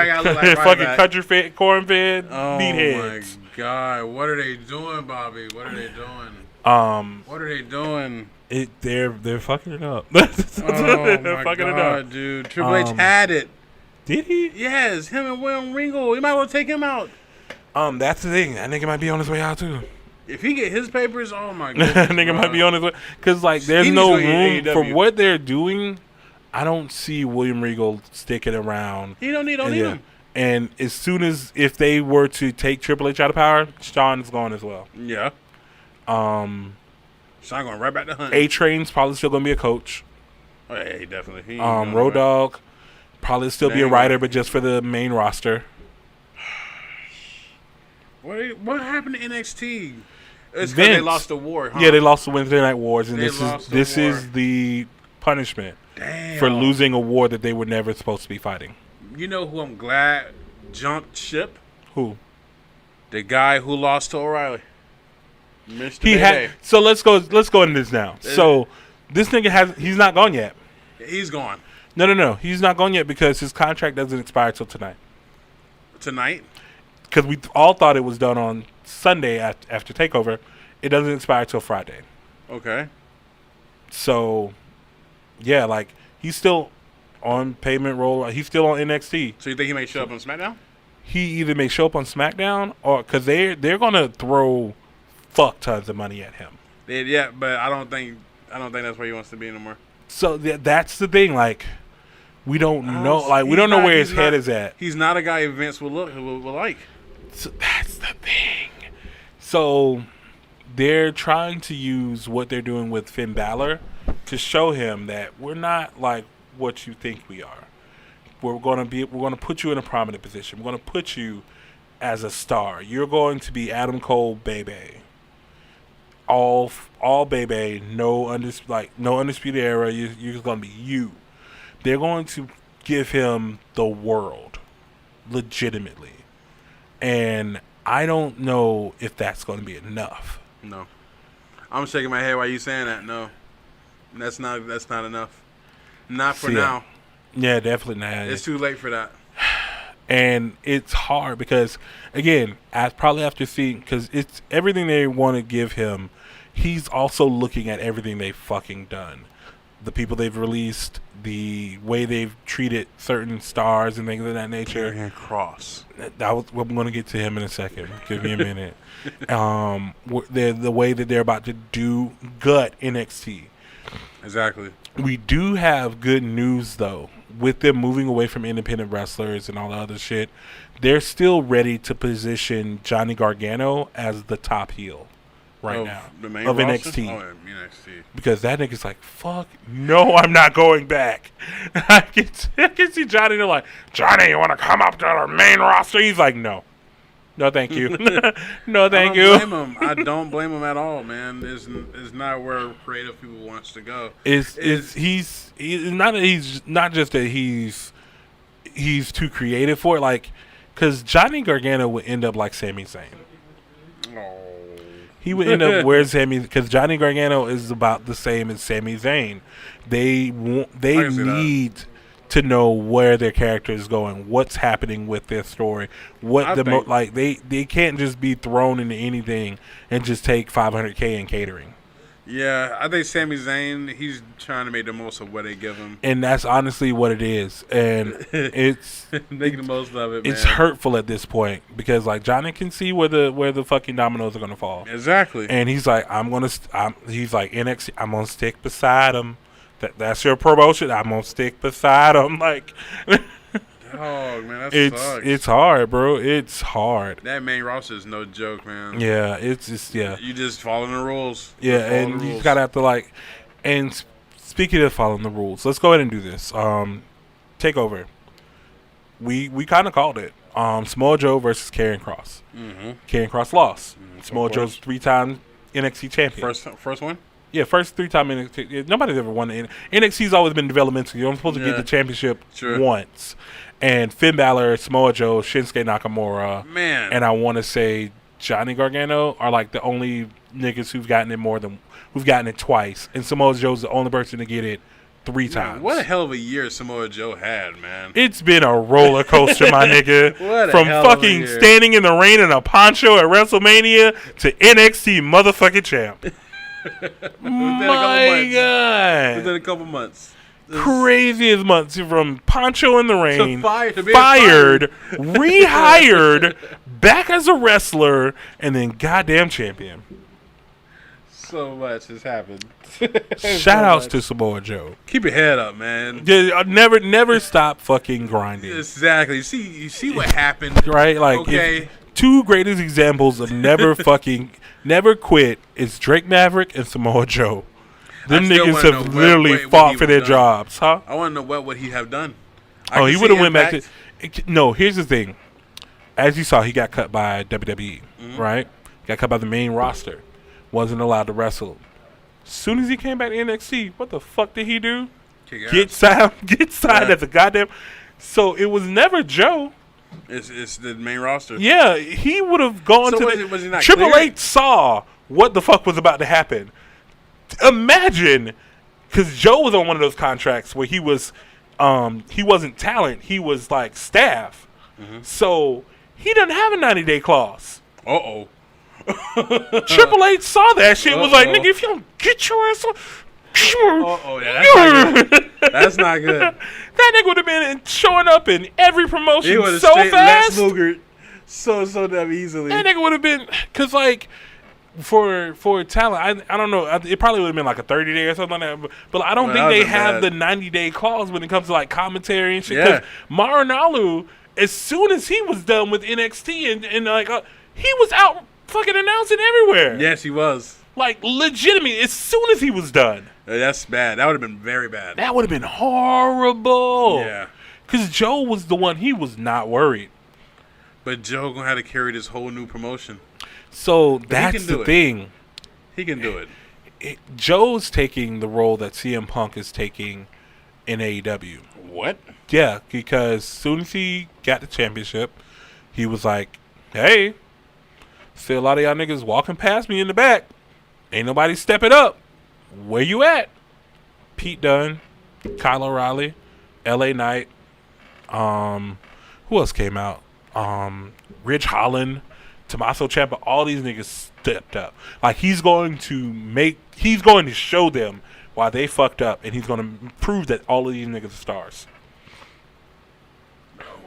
fucking country fed, corn fed meatheads. Oh my God, what are they doing, Bobby? What are they doing? What are they doing? They're fucking it up. Oh They're my fucking God, it up. dude! Triple H had it. Did he? Yes, him and William Regal. You might well take him out. That's the thing. That nigga might be on his way out too. If he get his papers, oh my God, That nigga might be on his way, because like there's He no needs to go room to for AEW. what they're doing. I don't see William Regal sticking around. he don't need him. And as soon as if they were to take Triple H out of power, Shawn is gone as well. Yeah. Sean going right back to hunt. A Train's probably still gonna be a coach. Oh, yeah, he definitely. He Road Dogg probably still be a Dang. writer, but just for the main roster. What happened to NXT? It's because Vince. they lost the war. Huh? Yeah, they lost the Wednesday Night Wars, and They this lost is the war. the punishment Damn. for losing a war that they were never supposed to be fighting. You know who I'm glad jumped ship? Who? The guy who lost to O'Reilly. Mr. He Bebe. had. So let's go into this now. So this nigga he's not gone yet. He's gone. No. He's not gone yet because his contract doesn't expire till tonight. Tonight? Because we all thought it was done on Sunday after Takeover. It doesn't expire till Friday. Okay. So, yeah, like he's still on payment roll. He's still on NXT. So you think he may show up on SmackDown? He either may show up on SmackDown or because they're gonna throw fuck tons of money at him. Yeah, but I don't think that's where he wants to be anymore. So that's the thing. Like, we don't know. Like, we don't know where his head is at. He's not a guy Vince will like. So that's the thing. So they're trying to use what they're doing with Finn Balor to show him that we're not like what you think we are. We're going to put you in a prominent position. We're going to put you as a star. You're going to be Adam Cole, baby. All baby. No undisputed era. You're going to be you. They're going to give him the world, legitimately. And I don't know if that's going to be enough. No, I'm shaking my head while you saying that. No, that's not enough. Not for now. Yeah, definitely not. It's too late for that. And it's hard because, again, probably after seeing, because it's everything they want to give him, he's also looking at everything they've fucking done. The people they've released, the way they've treated certain stars and things of that nature. Karrion Kross. I'm going to get to him in a second. Give me a minute. The way that they're about to do gut NXT. Exactly. We do have good news, though. With them moving away from independent wrestlers and all the other shit, they're still ready to position Johnny Gargano as the top heel now the main of roster? NXT. Oh, NXT. Because that nigga's like, fuck, no, I'm not going back. I can see Johnny, they're like, Johnny, you want to come up to the main roster? He's like, no. No, thank you. No, thank you. I don't blame him at all, man. It's not where creative people wants to go. He's not just that he's too creative for it, like, because Johnny Gargano would end up like Sami Zayn. Oh. He would end up where Sami, because Johnny Gargano is about the same as Sami Zayn. They need to know where their character is going, what's happening with their story, they can't just be thrown into anything and just take $500K in catering. Yeah, I think Sami Zayn, he's trying to make the most of what they give him, and that's honestly what it is. And it's making the most of it. It's hurtful at this point because like Johnny can see where the fucking dominoes are gonna fall. Exactly. And he's like, he's like NXT. I'm gonna stick beside him. That's your promotion. I'm gonna stick beside him. Like, oh man, that sucks. It's hard, bro. It's hard. That main roster is no joke, man. Yeah, it's just You just following the rules. Yeah, and you gotta have to like. And speaking of following the rules, let's go ahead and do this. Takeover. We kind of called it. Samoa Joe versus Karrion Kross. Mm-hmm. Karrion Kross lost. Samoa Joe's 3-time NXT champion. First one. Yeah, first 3-time NXT. Nobody's ever won the NXT's always been developmental. You're only supposed to get the championship once. And Finn Balor, Samoa Joe, Shinsuke Nakamura, and I want to say Johnny Gargano are like the only niggas who've gotten it twice. And Samoa Joe's the only person to get it 3 times. What a hell of a year Samoa Joe had, man. It's been a roller coaster, my nigga. From fucking standing in the rain in a poncho at WrestleMania to NXT motherfucking champ. My God. Within a couple months. Craziest months from poncho in the rain, fired, rehired, back as a wrestler, and then goddamn champion. So much has happened. Shout outs to Samoa Joe. Keep your head up, man. Yeah, never stop fucking grinding. Exactly. You see what happened, right? Like, okay. Two greatest examples of never quit is Drake Maverick and Samoa Joe. Them niggas have literally fought for their jobs, huh? I want to know what would he have done. He would have went back to. No, here's the thing. As you saw, he got cut by WWE, right? Got cut by the main roster. Wasn't allowed to wrestle. As soon as he came back to NXT, what the fuck did he do? Get signed as a goddamn. So it was never Joe. It's the main roster. Yeah, he would have gone to Triple H saw what the fuck was about to happen. Imagine, because Joe was on one of those contracts where he wasn't talent, he was like staff. So he didn't have a 90-day clause. Triple H saw that shit and was like, nigga, if you don't get your ass on. That's not good. That nigga would have been showing up in every promotion so fast. So damn easily. That nigga would have been, because like, for talent, I don't know. It probably would have been like a 30-day or something like that. But I don't Well, think that they wasn't have bad. the 90-day clause when it comes to like commentary and shit. Yeah. Because Maranello, as soon as he was done with NXT and like he was out fucking announcing everywhere. Yes, he was. Like legitimately, as soon as he was done. That's bad. That would have been very bad. That would have been horrible. Yeah. Because Joe was the one, he was not worried. But Joe gonna have to carry this whole new promotion. So he that's can do the it. thing. He can do it. Joe's taking the role that CM Punk is taking in AEW. What? Yeah, because as soon as he got the championship, he was like, hey, see a lot of y'all niggas walking past me in the back. Ain't nobody stepping up. Where you at? Pete Dunne, Kyle O'Reilly, LA Knight. Who else came out? Ridge Holland, Tommaso Ciampa. All these niggas stepped up. Like he's going to show them why they fucked up, and he's going to prove that all of these niggas are stars.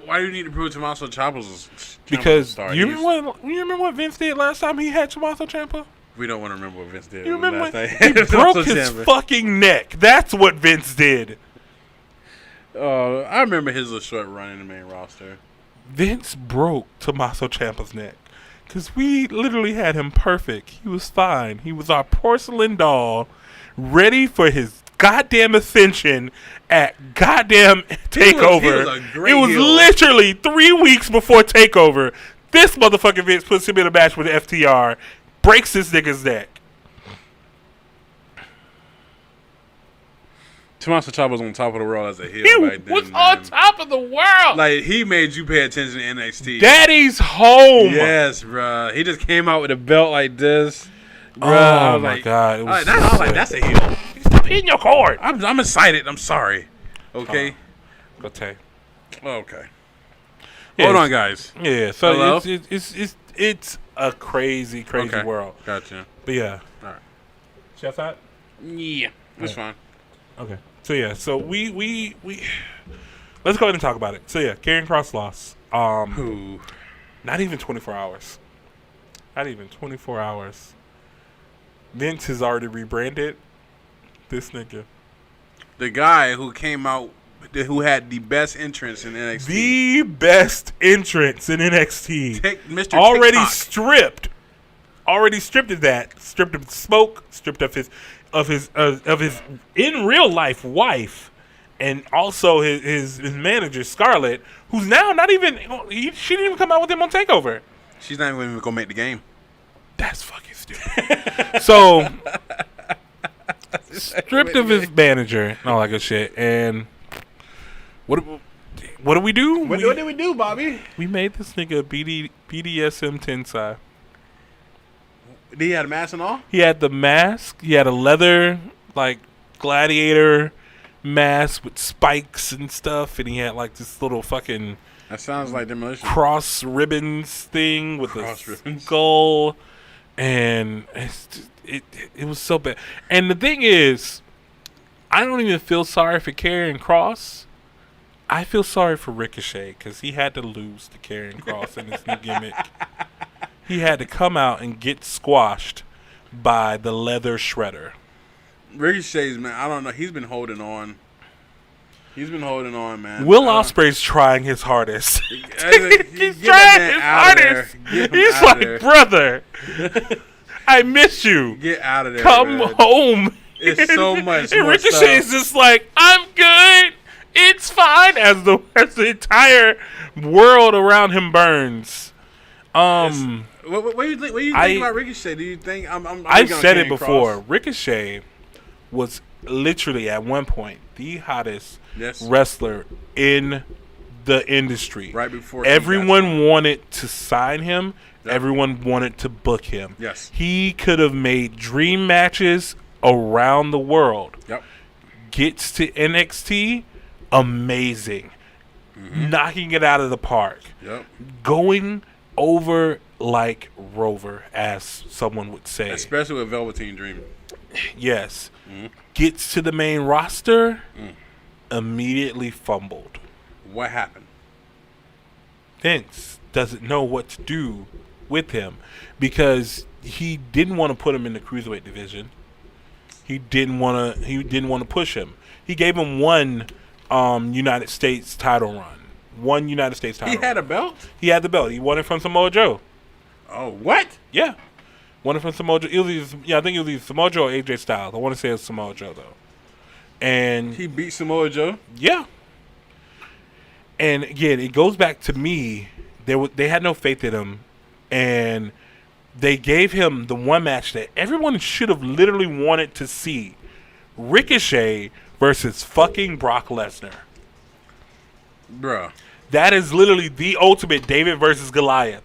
Why do you need to prove Tommaso Ciampa's Because star? you remember what Vince did last time he had Tommaso Ciampa? We don't want to remember what Vince did. You remember last when night. he broke Tommaso his Ciampa. fucking neck? That's what Vince did. I remember his little short run in the main roster. Vince broke Tommaso Ciampa's neck because we literally had him perfect. He was fine. He was our porcelain doll, ready for his goddamn ascension at goddamn Takeover. he was a great It was heel. literally 3 weeks before Takeover. This motherfucking Vince puts him in a match with FTR, breaks this nigga's neck. Tommaso Ciampa was on top of the world as a heel He back then. was man. on top of the world. Like he made you pay attention to NXT. Daddy's home. Yes, bruh. He just came out with a belt like this. Bruh, I Oh was my like, god. It I was was so like, sick. that's a heel. Stop hitting your cord. I'm excited. I'm sorry. Okay. Go take. Okay. Yeah, Hold on, guys. Yeah, so Hello? it's a crazy Okay. world. Gotcha. But yeah. All right. Chef out? Yeah, that's fine. Okay. So yeah, so we let's go ahead and talk about it. So yeah, Karrion Kross lost. Ooh. Not even 24 hours. Not even 24 hours. Vince has already rebranded this nigga. The guy who came out, who had the best entrance in NXT. The best entrance in NXT. Mr. Already TikTok. stripped. Already stripped of that. Stripped of smoke. Stripped of his in real life wife, and also his manager Scarlett, who's now not even. She didn't even come out with him on Takeover. She's not even gonna make the game. That's fucking stupid. So stripped of his manager and all that good shit. And what do we do? What did we do, Bobby? We made this nigga BDSM Tensai. Did he have a mask and all? He had the mask. He had a leather, like, gladiator mask with spikes and stuff. And he had, like, this little fucking That sounds like Demolition. cross ribbons thing with Cross a ribbons. skull. And it was so bad. And the thing is, I don't even feel sorry for Karrion Kross. I feel sorry for Ricochet because he had to lose to Karrion Kross in his new gimmick. He had to come out and get squashed by the leather shredder. Ricochet's, man, I don't know. He's been holding on. Man. Will Ospreay's trying his hardest. He's He's trying his hardest. He's like, brother, I miss you. Get out of there. Come man. home. It's so much And more Ricochet's stuff. just like, I'm good. It's fine. As the entire world around him burns. What do you think about Ricochet? Do you think I've said it Karrion before. Kross? Ricochet was literally at one point the hottest Yes. wrestler in the industry. Right before he got everyone wanted to sign him. Yep. Everyone wanted to book him. Yes. He could have made dream matches around the world. Yep. Gets to NXT, amazing. Knocking it out of the park. Yep. Going over like Rover, as someone would say. Especially with Velveteen Dream. Yes. Gets to the main roster, immediately fumbled. What happened? Vince doesn't know what to do with him because he didn't want to put him in the cruiserweight division. He didn't want to push him. He gave him one United States title run. One United States title. He had a run. belt? He had the belt. He won it from Samoa Joe. Oh, what? Yeah. Won it from Samoa Joe. I think it was either Samoa Joe or AJ Styles. I want to say it was Samoa Joe, though. And He beat Samoa Joe? yeah. And again, it goes back to me. They had no faith in him, and they gave him the one match that everyone should have literally wanted to see: Ricochet versus fucking Brock Lesnar. Bruh. That is literally the ultimate David versus Goliath.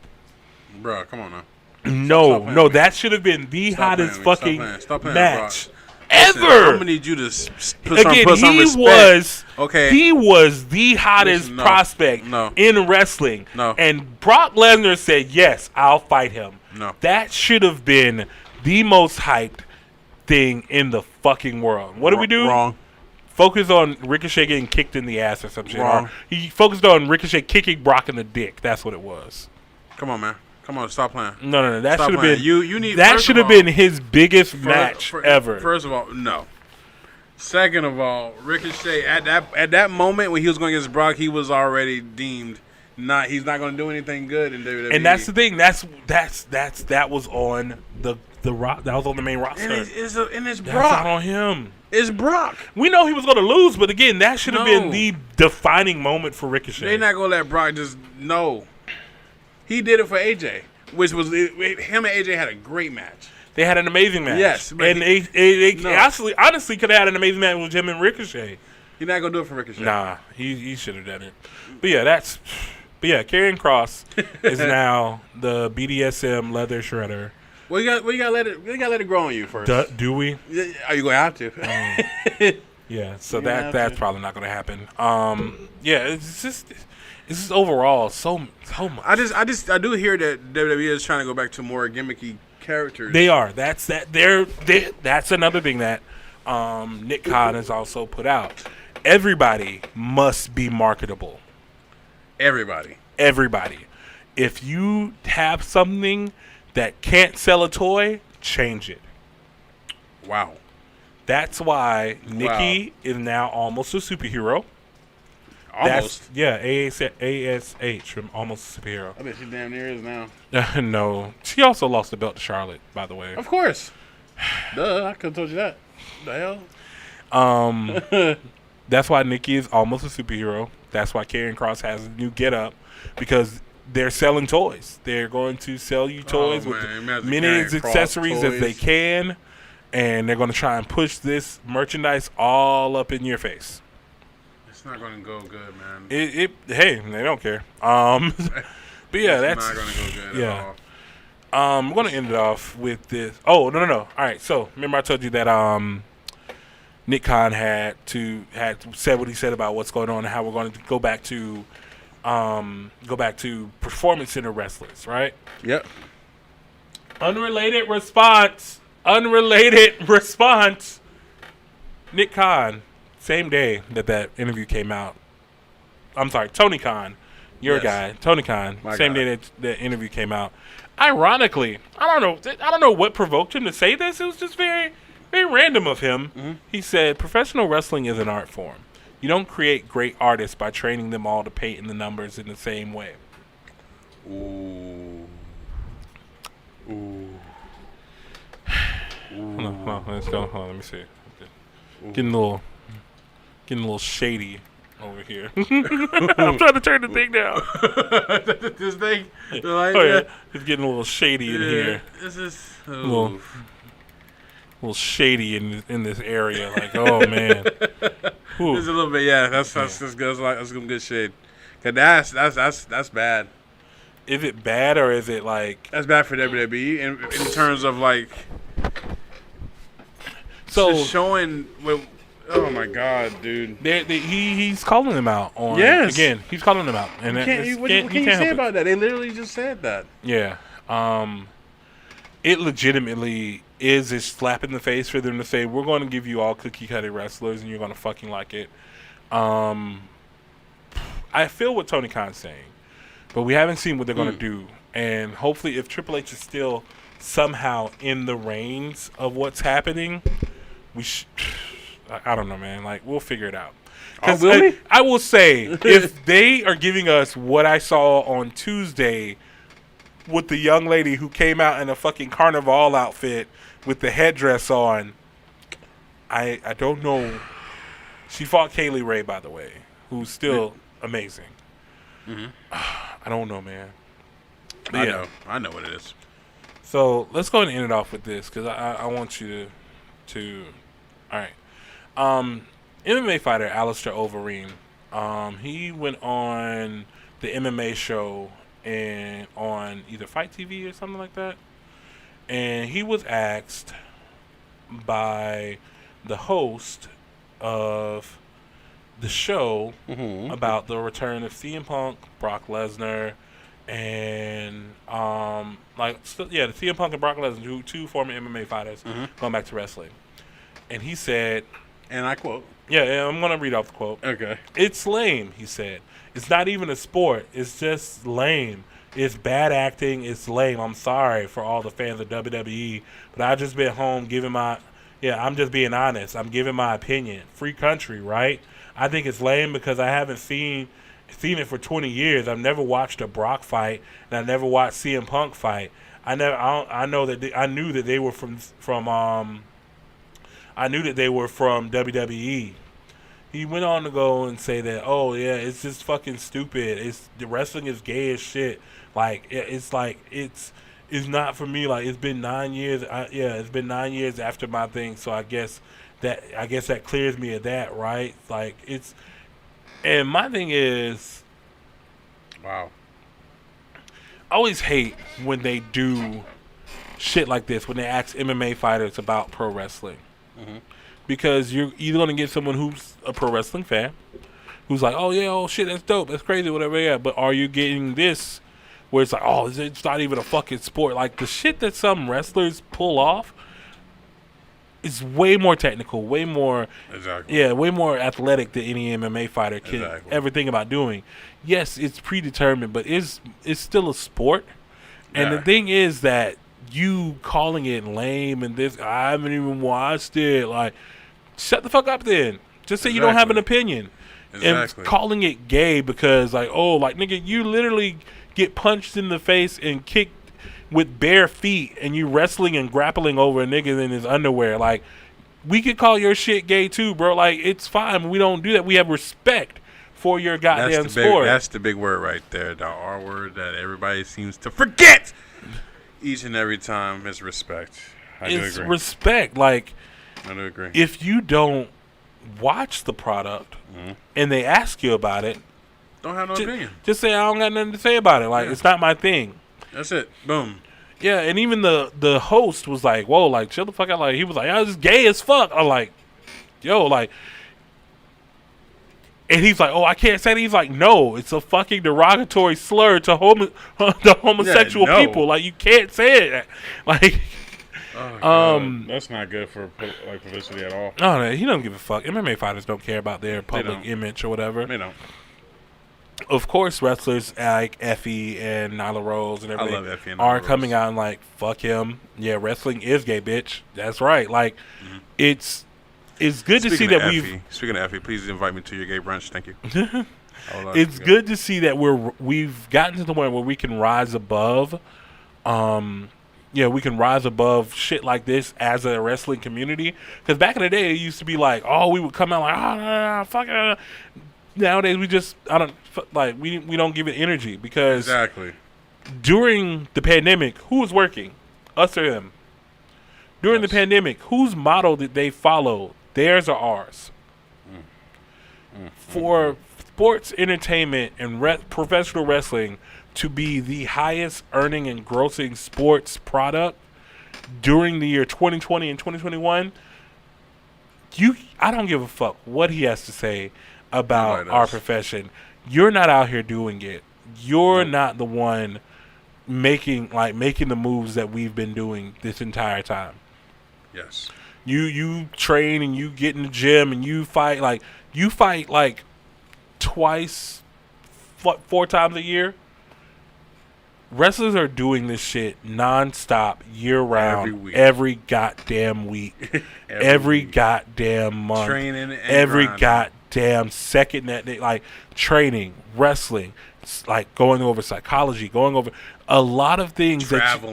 Bruh, come on now. No, that should have been the hottest fucking Stop playing, match Listen, ever. I'm gonna need you to put some Again, respect. Okay. he was the hottest Listen, no, prospect no. in wrestling. No. And Brock Lesnar said, yes, I'll fight him. No. That should have been the most hyped thing in the fucking world. What did we do? Wrong. Focus on Ricochet getting kicked in the ass or some shit. Wrong. Or he focused on Ricochet kicking Brock in the dick. That's what it was. Come on, man. Come on, stop playing. No. That Stop should have playing. been You need. that first should of have been all- his biggest match ever. First of all, no. Second of all, Ricochet at that moment when he was going against Brock, he was already deemed he's not going to do anything good in WWE. And that's the thing. That was on the rock. That was on the main roster. and it's That's Brock. not on him. It's Brock. We know he was going to lose, but again, that should have No. been the defining moment for Ricochet. They're not going to let Brock just no. He did it for AJ, which was him and AJ had a great match. They had an amazing match. Yes, but and they No. honestly could have had an amazing match with him and Ricochet. He's not going to do it for Ricochet. Nah, he should have done it. But yeah, Karrion Kross is now the BDSM leather shredder. Well, you got to let it grow on you first. Do we? Are you going to have to? Yeah, so Yeah, that's okay. probably not going to happen. Yeah, it's just overall so much. I do hear that WWE is trying to go back to more gimmicky characters. They are. That's another thing that Nick Khan has also put out. Everybody must be marketable. Everybody. If you have something that can't sell a toy, change it. Wow. That's why Nikki is now almost a superhero. Almost. ASH from Almost a Superhero. I bet she damn near is now. No. She also lost the belt to Charlotte, by the way. Of course. Duh, I could have told you that. The hell? That's why Nikki is almost a superhero. That's why Karrion Kross has a new get-up, because they're selling toys. They're going to sell you toys with man, imagine many Karrion Kross accessories as they toys. can, and they're going to try and push this merchandise all up in your face. It's not going to go good, man. Hey, they don't care. But yeah, It's that's not going to go good yeah. at all. I'm going to end it off with this. Oh, no. All right, so remember I told you that Nick Khan had said what he said about what's going on and how we're going to go back to performance center wrestlers, right? Yep. Unrelated response. Nick Khan, same day that interview came out. I'm sorry, Tony Khan, your Yes. guy, Tony Khan. My Same guy. day that interview came out. Ironically, I don't know what provoked him to say this. It was just very, very random of him. Mm-hmm. He said, "Professional wrestling is an art form. You don't create great artists by training them all to paint in the numbers in the same way." Ooh. Hold on, let's go. Hold on, let me see. Getting a little shady over here. I'm trying to turn the thing down. This thing? Like, Oh yeah, it's getting a little shady in here. This is... Little- A little shady in this area. Like, oh man. Ooh. Just a little bit, yeah. That's good. That's some good shit. 'Cause that's bad. Is it bad or is it like That's bad for WWE in terms of like so? just showing. Oh my god, dude! He's calling them out on. Yes. Again, he's calling them out, and What can you can't say help it. about that? They literally just said that. Yeah. It legitimately is a slap in the face for them to say, we're going to give you all cookie cutter wrestlers and you're going to fucking like it. I feel what Tony Khan's saying, but we haven't seen what they're going to do And hopefully, if Triple H is still somehow in the reins of what's happening, I don't know, man. Like, we'll figure it out. Because I will say, if they are giving us what I saw on Tuesday with the young lady who came out in a fucking carnival outfit with the headdress on, I don't know. She fought Kaylee Ray, by the way, who's still amazing. Mm-hmm. I don't know, man. But I know what it is. So let's go ahead and end it off with this because I want you to. All right. MMA fighter Alistair Overeem. He went on the MMA show and on either Fight TV or something like that, and he was asked by the host of the show about the return of CM Punk, Brock Lesnar, and the CM Punk and Brock Lesnar, two former MMA fighters, going back to wrestling. And he said, and I quote, yeah, I'm going to read off the quote. Okay. "It's lame," he said. "It's not even a sport. It's just lame. It's bad acting. It's lame. I'm sorry for all the fans of WWE, but I've just been home giving I'm just being honest. I'm giving my opinion. Free country, right? I think it's lame because I haven't seen it for 20 years. I've never watched a Brock fight, and I never watched CM Punk fight. I knew that they were from WWE." He went on to go and say that, "Oh yeah, it's just fucking stupid. The wrestling is gay as shit. Like it's not for me. Like it's been 9 years. It's been 9 years after my thing. So I guess that clears me of that, right? Like it's." And my thing is, wow. I always hate when they do shit like this, when they ask MMA fighters about pro wrestling. Mm-hmm. Because you're either going to get someone who's a pro wrestling fan, who's like, "Oh, yeah, oh, shit, that's dope, that's crazy, whatever, yeah." But are you getting this where it's like, "Oh, it's not even a fucking sport." Like, the shit that some wrestlers pull off is way more technical, way more athletic than any MMA fighter can ever think about doing. Yes, it's predetermined, but it's still a sport. And the thing is that you calling it lame and this, I haven't even watched it. Like, shut the fuck up then. Just say you don't have an opinion. And calling it gay because, like, oh, like, nigga, you literally get punched in the face and kicked with bare feet and you wrestling and grappling over a nigga in his underwear. Like, we could call your shit gay too, bro. Like, it's fine. We don't do that. We have respect for your goddamn sport. That's the big word right there. The R word that everybody seems to forget each and every time is respect. I do agree. Respect. Like, I do agree. If you don't watch the product and they ask you about it, don't have no opinion. Just say, "I don't got nothing to say about it. Like, it's not my thing." That's it. Boom. Yeah, and even the host was like, "Whoa, like, chill the fuck out." Like, he was like, "I was gay as fuck." I'm like, yo, like, and he's like, "Oh, I can't say that." He's like, "No, it's a fucking derogatory slur to the homosexual people. Like, you can't say it." Like, that's not good for like publicity at all. No, he doesn't give a fuck. MMA fighters don't care about their public image or whatever. They don't. Of course, wrestlers like Effie and Nyla Rose and everything are coming out and like, "Fuck him. Yeah, wrestling is gay, bitch." That's right. Like, it's good to see that we've. Speaking of Effie, please invite me to your gay brunch. Thank you. It's good to see that we've gotten to the point where we can rise above. We can rise above shit like this as a wrestling community. Because back in the day, it used to be like, oh, we would come out like, "Oh, no, fuck it." Nowadays, we just we don't give it energy because during the pandemic, who was working? Us or them? During the pandemic, whose model did they follow? Theirs or ours? For sports entertainment and professional wrestling to be the highest earning and grossing sports product during the year 2020 and 2021, I don't give a fuck what he has to say about our profession. You're not out here doing it. You're not the one making the moves that we've been doing this entire time. Yes. You train and you get in the gym and you fight like twice, 4 times a year. wrestlers are doing this shit nonstop, year round, Every week. every goddamn week, every week. goddamn month, Training and every grinding. goddamn second that they like training, wrestling, like going over psychology, going over a lot of things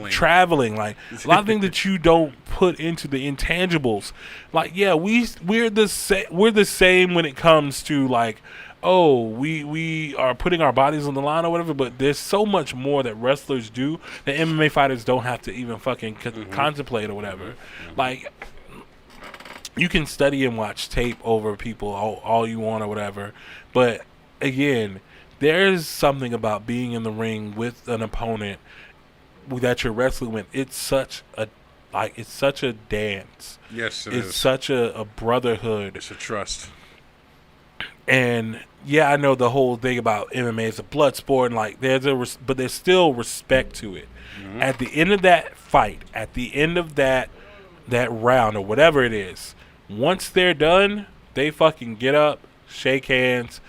traveling, like a lot of things that you don't put into the intangibles. Like, yeah, we're the same when it comes to like, oh, we are putting our bodies on the line or whatever, but there's so much more that wrestlers do that MMA fighters don't have to even fucking contemplate or whatever. Like, you can study and watch tape over people all you want or whatever, but again, there's something about being in the ring with an opponent that you're wrestling with. It's such a dance. Yes, it's such a brotherhood. It's a trust. And yeah, I know the whole thing about MMA is a blood sport, and like but there's still respect to it. Mm-hmm. At the end of that fight, at the end of that round or whatever it is, once they're done, they fucking get up, shake hands,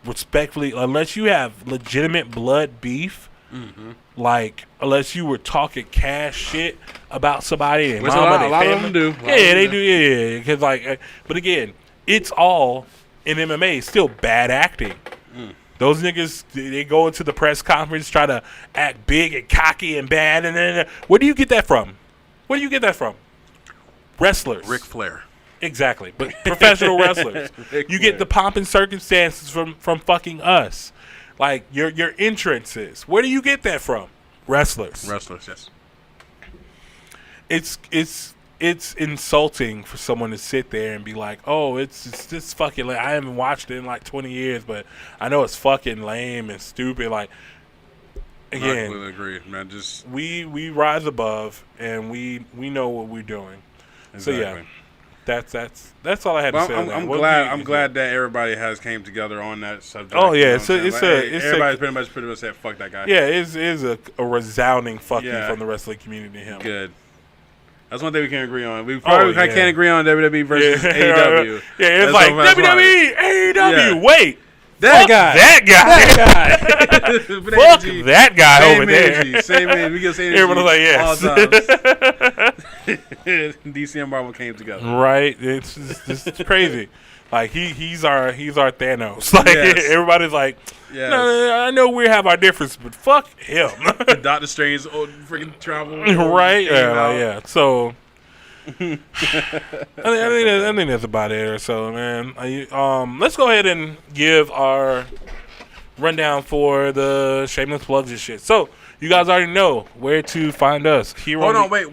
respectfully, unless you have legitimate blood beef. Mm-hmm. Like, unless you were talking cash shit about somebody and mama, a lot of them do. Yeah, they do. Yeah, because like, but again, it's all in MMA. Still bad acting. Those niggas, they go into the press conference, try to act big and cocky and bad, and then where do you get that from? Where do you get that from? Wrestlers. Ric Flair. Exactly, but professional wrestlers. You get the pomp and circumstances from fucking us. Like your entrances. Where do you get that from? Wrestlers. Wrestlers, yes. It's insulting for someone to sit there and be like, oh, it's this fucking lame. I haven't watched it in like 20 years, but I know it's fucking lame and stupid. Like, again, I completely agree, man. Just we rise above and we know what we're doing. exactly. So yeah. That's all I had to say. I'm glad that everybody has came together on that subject. Oh yeah, everybody's pretty much said fuck that guy. Yeah, it's a resounding fuck you from the wrestling community to him. Good. That's one thing we can agree on. We probably can't agree on WWE versus AEW. Yeah, it's like WWE, AEW. Yeah. Wait, that guy. Fuck that guy same over energy, there. Same energy. We can say energy. Everyone's like, yes. All times. DC and Marvel came together. Right. It's crazy. Like he's our Thanos. Like everybody's like, no, I know we have our difference, but fuck him. Doctor Strange's old freaking travel. Right. Yeah. So I think that's about it or so, man. Let's go ahead and give our rundown for the shameless plugs and shit. So you guys already know where to find us. Hold on, wait.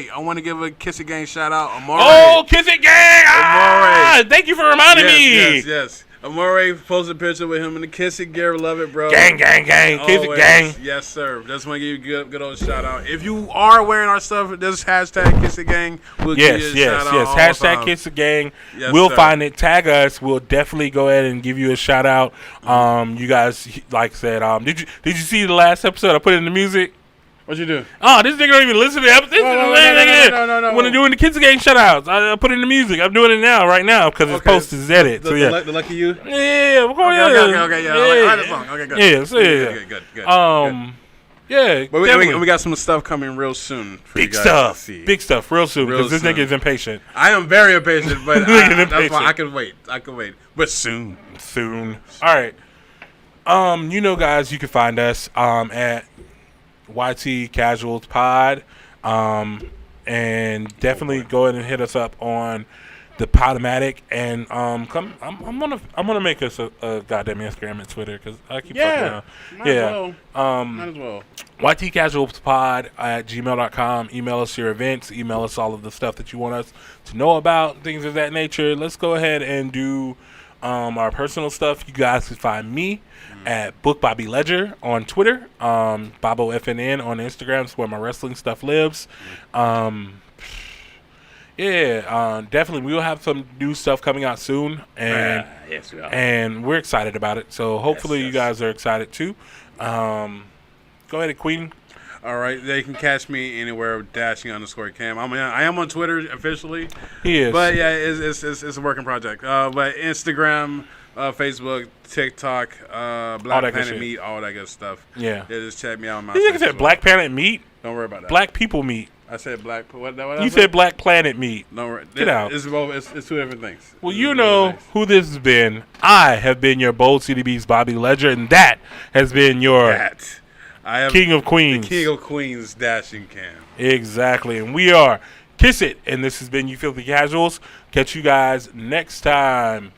I want to give a Kiss It Gang shout out. Amore. Oh, Kiss It Gang! Amore. Thank you for reminding me. Yes. Amore posted a picture with him in the Kiss It gear. Love it, bro. Gang. Kiss It Gang. Yes, sir. Just want to give you a good old shout out. If you are wearing our stuff, just hashtag Kiss It Gang. We'll give you a shout out. Hashtag Kiss It Gang. Yes, we'll sir. find it. Tag us. We'll definitely go ahead and give you a shout out. You guys, like I said, did you see the last episode? I put in the music. What you do? Oh, this nigga don't even listen to the episode. No. When I'm doing the Kids Gang shout-outs, I put in the music. I'm doing it right now, because it's posted as edit. The Lucky You? Yeah, we're going Okay, yeah. I like the song. Okay, good. Yeah, Good. Yeah, but we got some stuff coming real soon for you guys to see. Big stuff, real soon, because this nigga is impatient. I am very impatient, but that's why I can wait. But soon. All right. Guys, you can find us at YT Casuals Pod, and definitely go ahead and hit us up on the Podomatic, and I'm gonna make us a goddamn Instagram and Twitter, because I keep fucking around. Might as well. YT Casuals Pod at gmail.com. Email us your events. Email us all of the stuff that you want us to know about, things of that nature. Let's go ahead and do our personal stuff. You guys can find me at Book Bobby Ledger on Twitter, Bobo FNN on Instagram. Is where my wrestling stuff lives. Definitely we will have some new stuff coming out soon, and yes, we are. And we're excited about it. So hopefully you guys are excited too. Go ahead, Queen. All right, they can catch me anywhere with _Cam. I am on Twitter officially. He is, but yeah, it's a working project. But Instagram, Facebook, TikTok, that Black good Planet shit. Meat, all that good stuff. Yeah. Just check me out on my You nigga said Facebook. Black Planet Meat? Don't worry about that. Black people meat. I said black. What I You said? said Black Planet Meat. Don't worry. Get out. It's both. It's two different things. Well, It's you two know different things. who this has been. I have been your bold CDB's Bobby Ledger, and that has been your That. I have King of Queens. King of Queens dashing cam. Exactly. And we are Kiss It. And this has been You Filthy Casuals. Catch you guys next time.